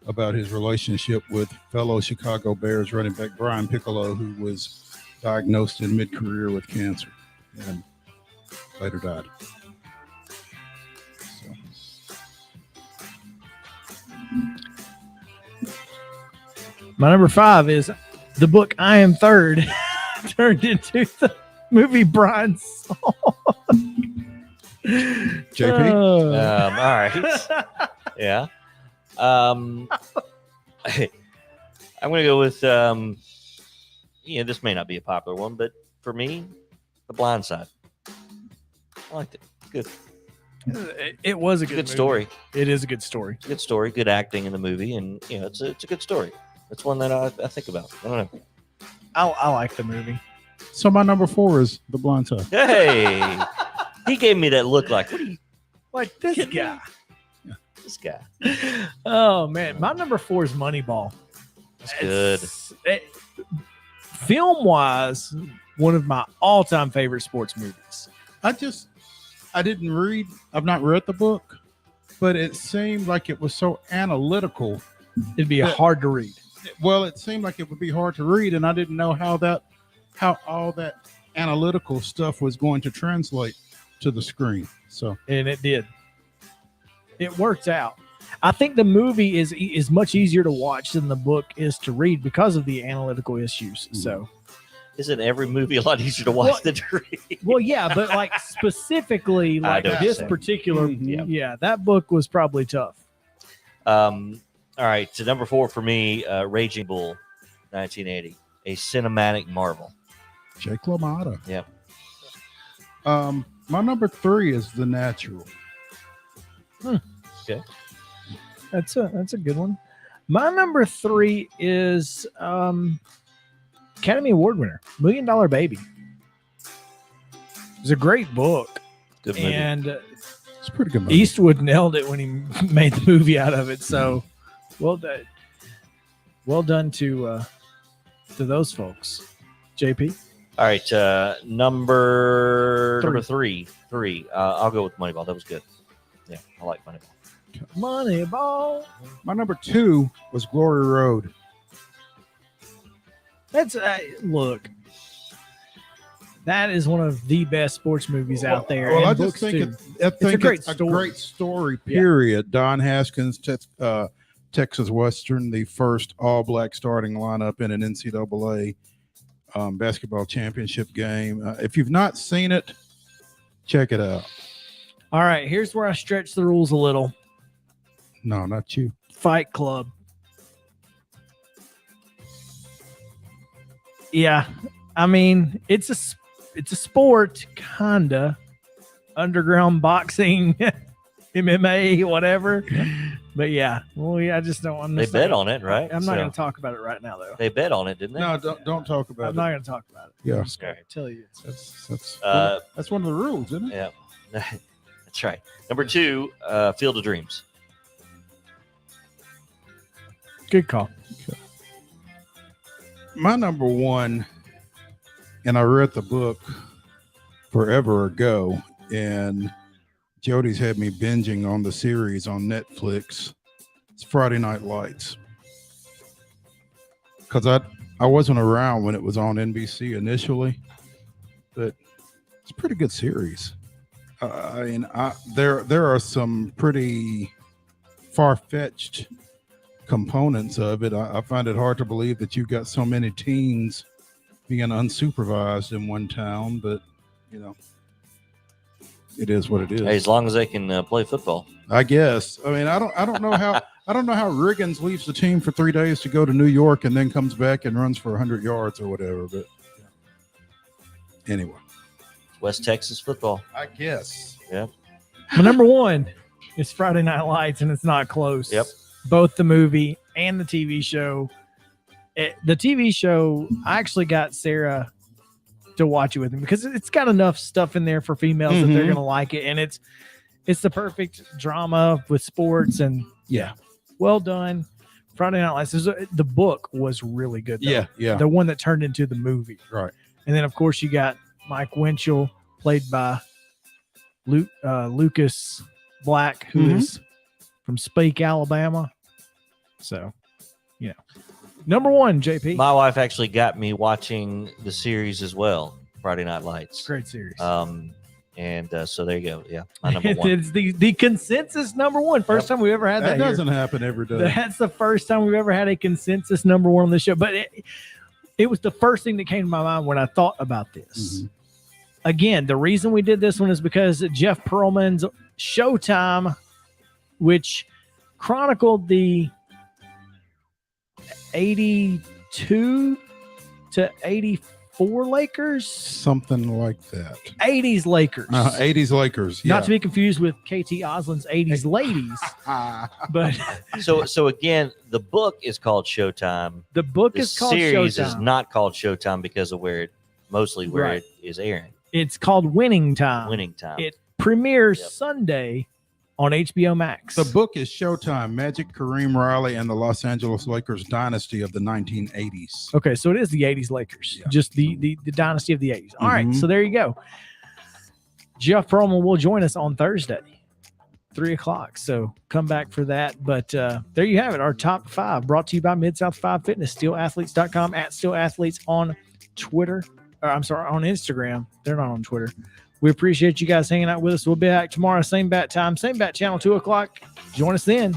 about his relationship with fellow Chicago Bears running back Brian Piccolo, who was diagnosed in mid-career with cancer and later died. My number 5 is the book I Am Third turned into the movie Brian Saw. JP? All right. Yeah. I'm going to go with, this may not be a popular one, but for me, The Blind Side. I liked it. Good. It was a good Good movie. story. It is a good story. Good story. Good acting in the movie, and it's a good story. It's one that I think about. I don't know. I like the movie. So my number 4 is The Blind Side. Hey, he gave me that look like, what are you, Like this guy. this guy? Oh man, my number 4 is Moneyball. That's good. Film wise, one of my all-time favorite sports movies. I've not read the book, but it seemed like it was so analytical. It'd be hard to read. Well, it seemed like it would be hard to read, and I didn't know how all that analytical stuff was going to translate to the screen. So, And it did. It worked out. I think the movie is much easier to watch than the book is to read because of the analytical issues. So, Isn't every movie a lot easier to watch than to read? well, yeah, but like specifically, like know what this you're saying. particular, Mhm. yeah, that book was probably tough. All right, so number 4 for me, Raging Bull, 1980, a cinematic marvel. Jake LaMotta. Yep. My number 3 is The Natural. Okay. That's a good one. My number 3 is Academy Award winner, $1 Million Baby. It was a great book, Good movie. and It's a pretty good movie. Eastwood nailed it when he made the movie out of it. So, well done. Well done to those folks. JP. All right, number 3. I'll go with Moneyball. That was good. Yeah, I like Moneyball. Moneyball. My number 2 was Glory Road. That's look. That is one of the best sports movies out there. Well, and I just books, think too. it's a great story. Period. Don Haskins, Texas Western, the first all-black starting lineup in an NCAA basketball championship game. If you've not seen it, check it out. All right, here's where I stretch the rules a little. No, not you. Fight Club. Yeah, I mean it's a sport, kinda. Underground boxing, MMA, whatever. But yeah, well, yeah, I just don't. They bet on it, right? I'm not So- going to talk about it right now, though. They bet on it, didn't they? No, don't talk about I'm it. not going to talk about it. Yeah. I'm just going Okay. to tell you. That's one of the rules, isn't it? Yeah, that's right. Number 2, Field of Dreams. Good call. My number 1, and I read the book forever ago, and Jody's had me binging on the series on Netflix. It's Friday Night Lights. Because I wasn't around when it was on NBC initially, but it's a pretty good series. There are some pretty far-fetched components of it. I find it hard to believe that you've got so many teens being unsupervised in one town, but it is what it is. Hey, as long as they can play football. I guess. I mean, I don't know how Riggins leaves the team for 3 days to go to New York and then comes back and runs for 100 yards or whatever. But anyway, West Texas football. I guess. Yeah. My number 1 is Friday Night Lights, and it's not close. Yep. Both the movie and the TV show. The TV show, I actually got Sarah to watch it with me because it's got enough stuff in there for females that they're Mhm. going to like it. And it's the perfect drama with sports, and Yeah. well done. Friday Night Lights. The book was really good, though. Yeah. The one that turned into the movie. Right. And then, of course, you got Mike Winchell, played by Lucas Black, who is from Speke, Alabama. So, Number one, JP. My wife actually got me watching the series as well, Friday Night Lights. Great series. So there you go. Yeah, my number one. It's the consensus number one. First time we've ever had that. That doesn't happen every day. That's the first time we've ever had a consensus number one on the show. But it was the first thing that came to my mind when I thought about this. Mm-hmm. Again, the reason we did this one is because Jeff Pearlman's Showtime, which chronicled the 82 to 84 Lakers. Something like that. 80s Lakers. 80s Lakers. Yeah. Not to be confused with KT Oslin's 80s Ladies. But so again, the book is called Showtime. The book The is called series Showtime. is not called Showtime because of where it is airing. It's called Winning Time. Winning Time. It premieres Sunday on HBO Max. The book is Showtime, Magic, Kareem Riley, and the Los Angeles Lakers dynasty of the 1980s. Okay, so it is the 80s Lakers, just the dynasty of the 80s. All right, so there you go. Jeff Pearlman will join us on Thursday, 3 o'clock. So come back for that. But there you have it, our top 5, brought to you by Mid-South 5 Fitness, steelathletes.com, at steelathletes on Twitter. On Instagram. They're not on Twitter. We appreciate you guys hanging out with us. We'll be back tomorrow, same bat time, same bat channel, 2 o'clock. Join us then.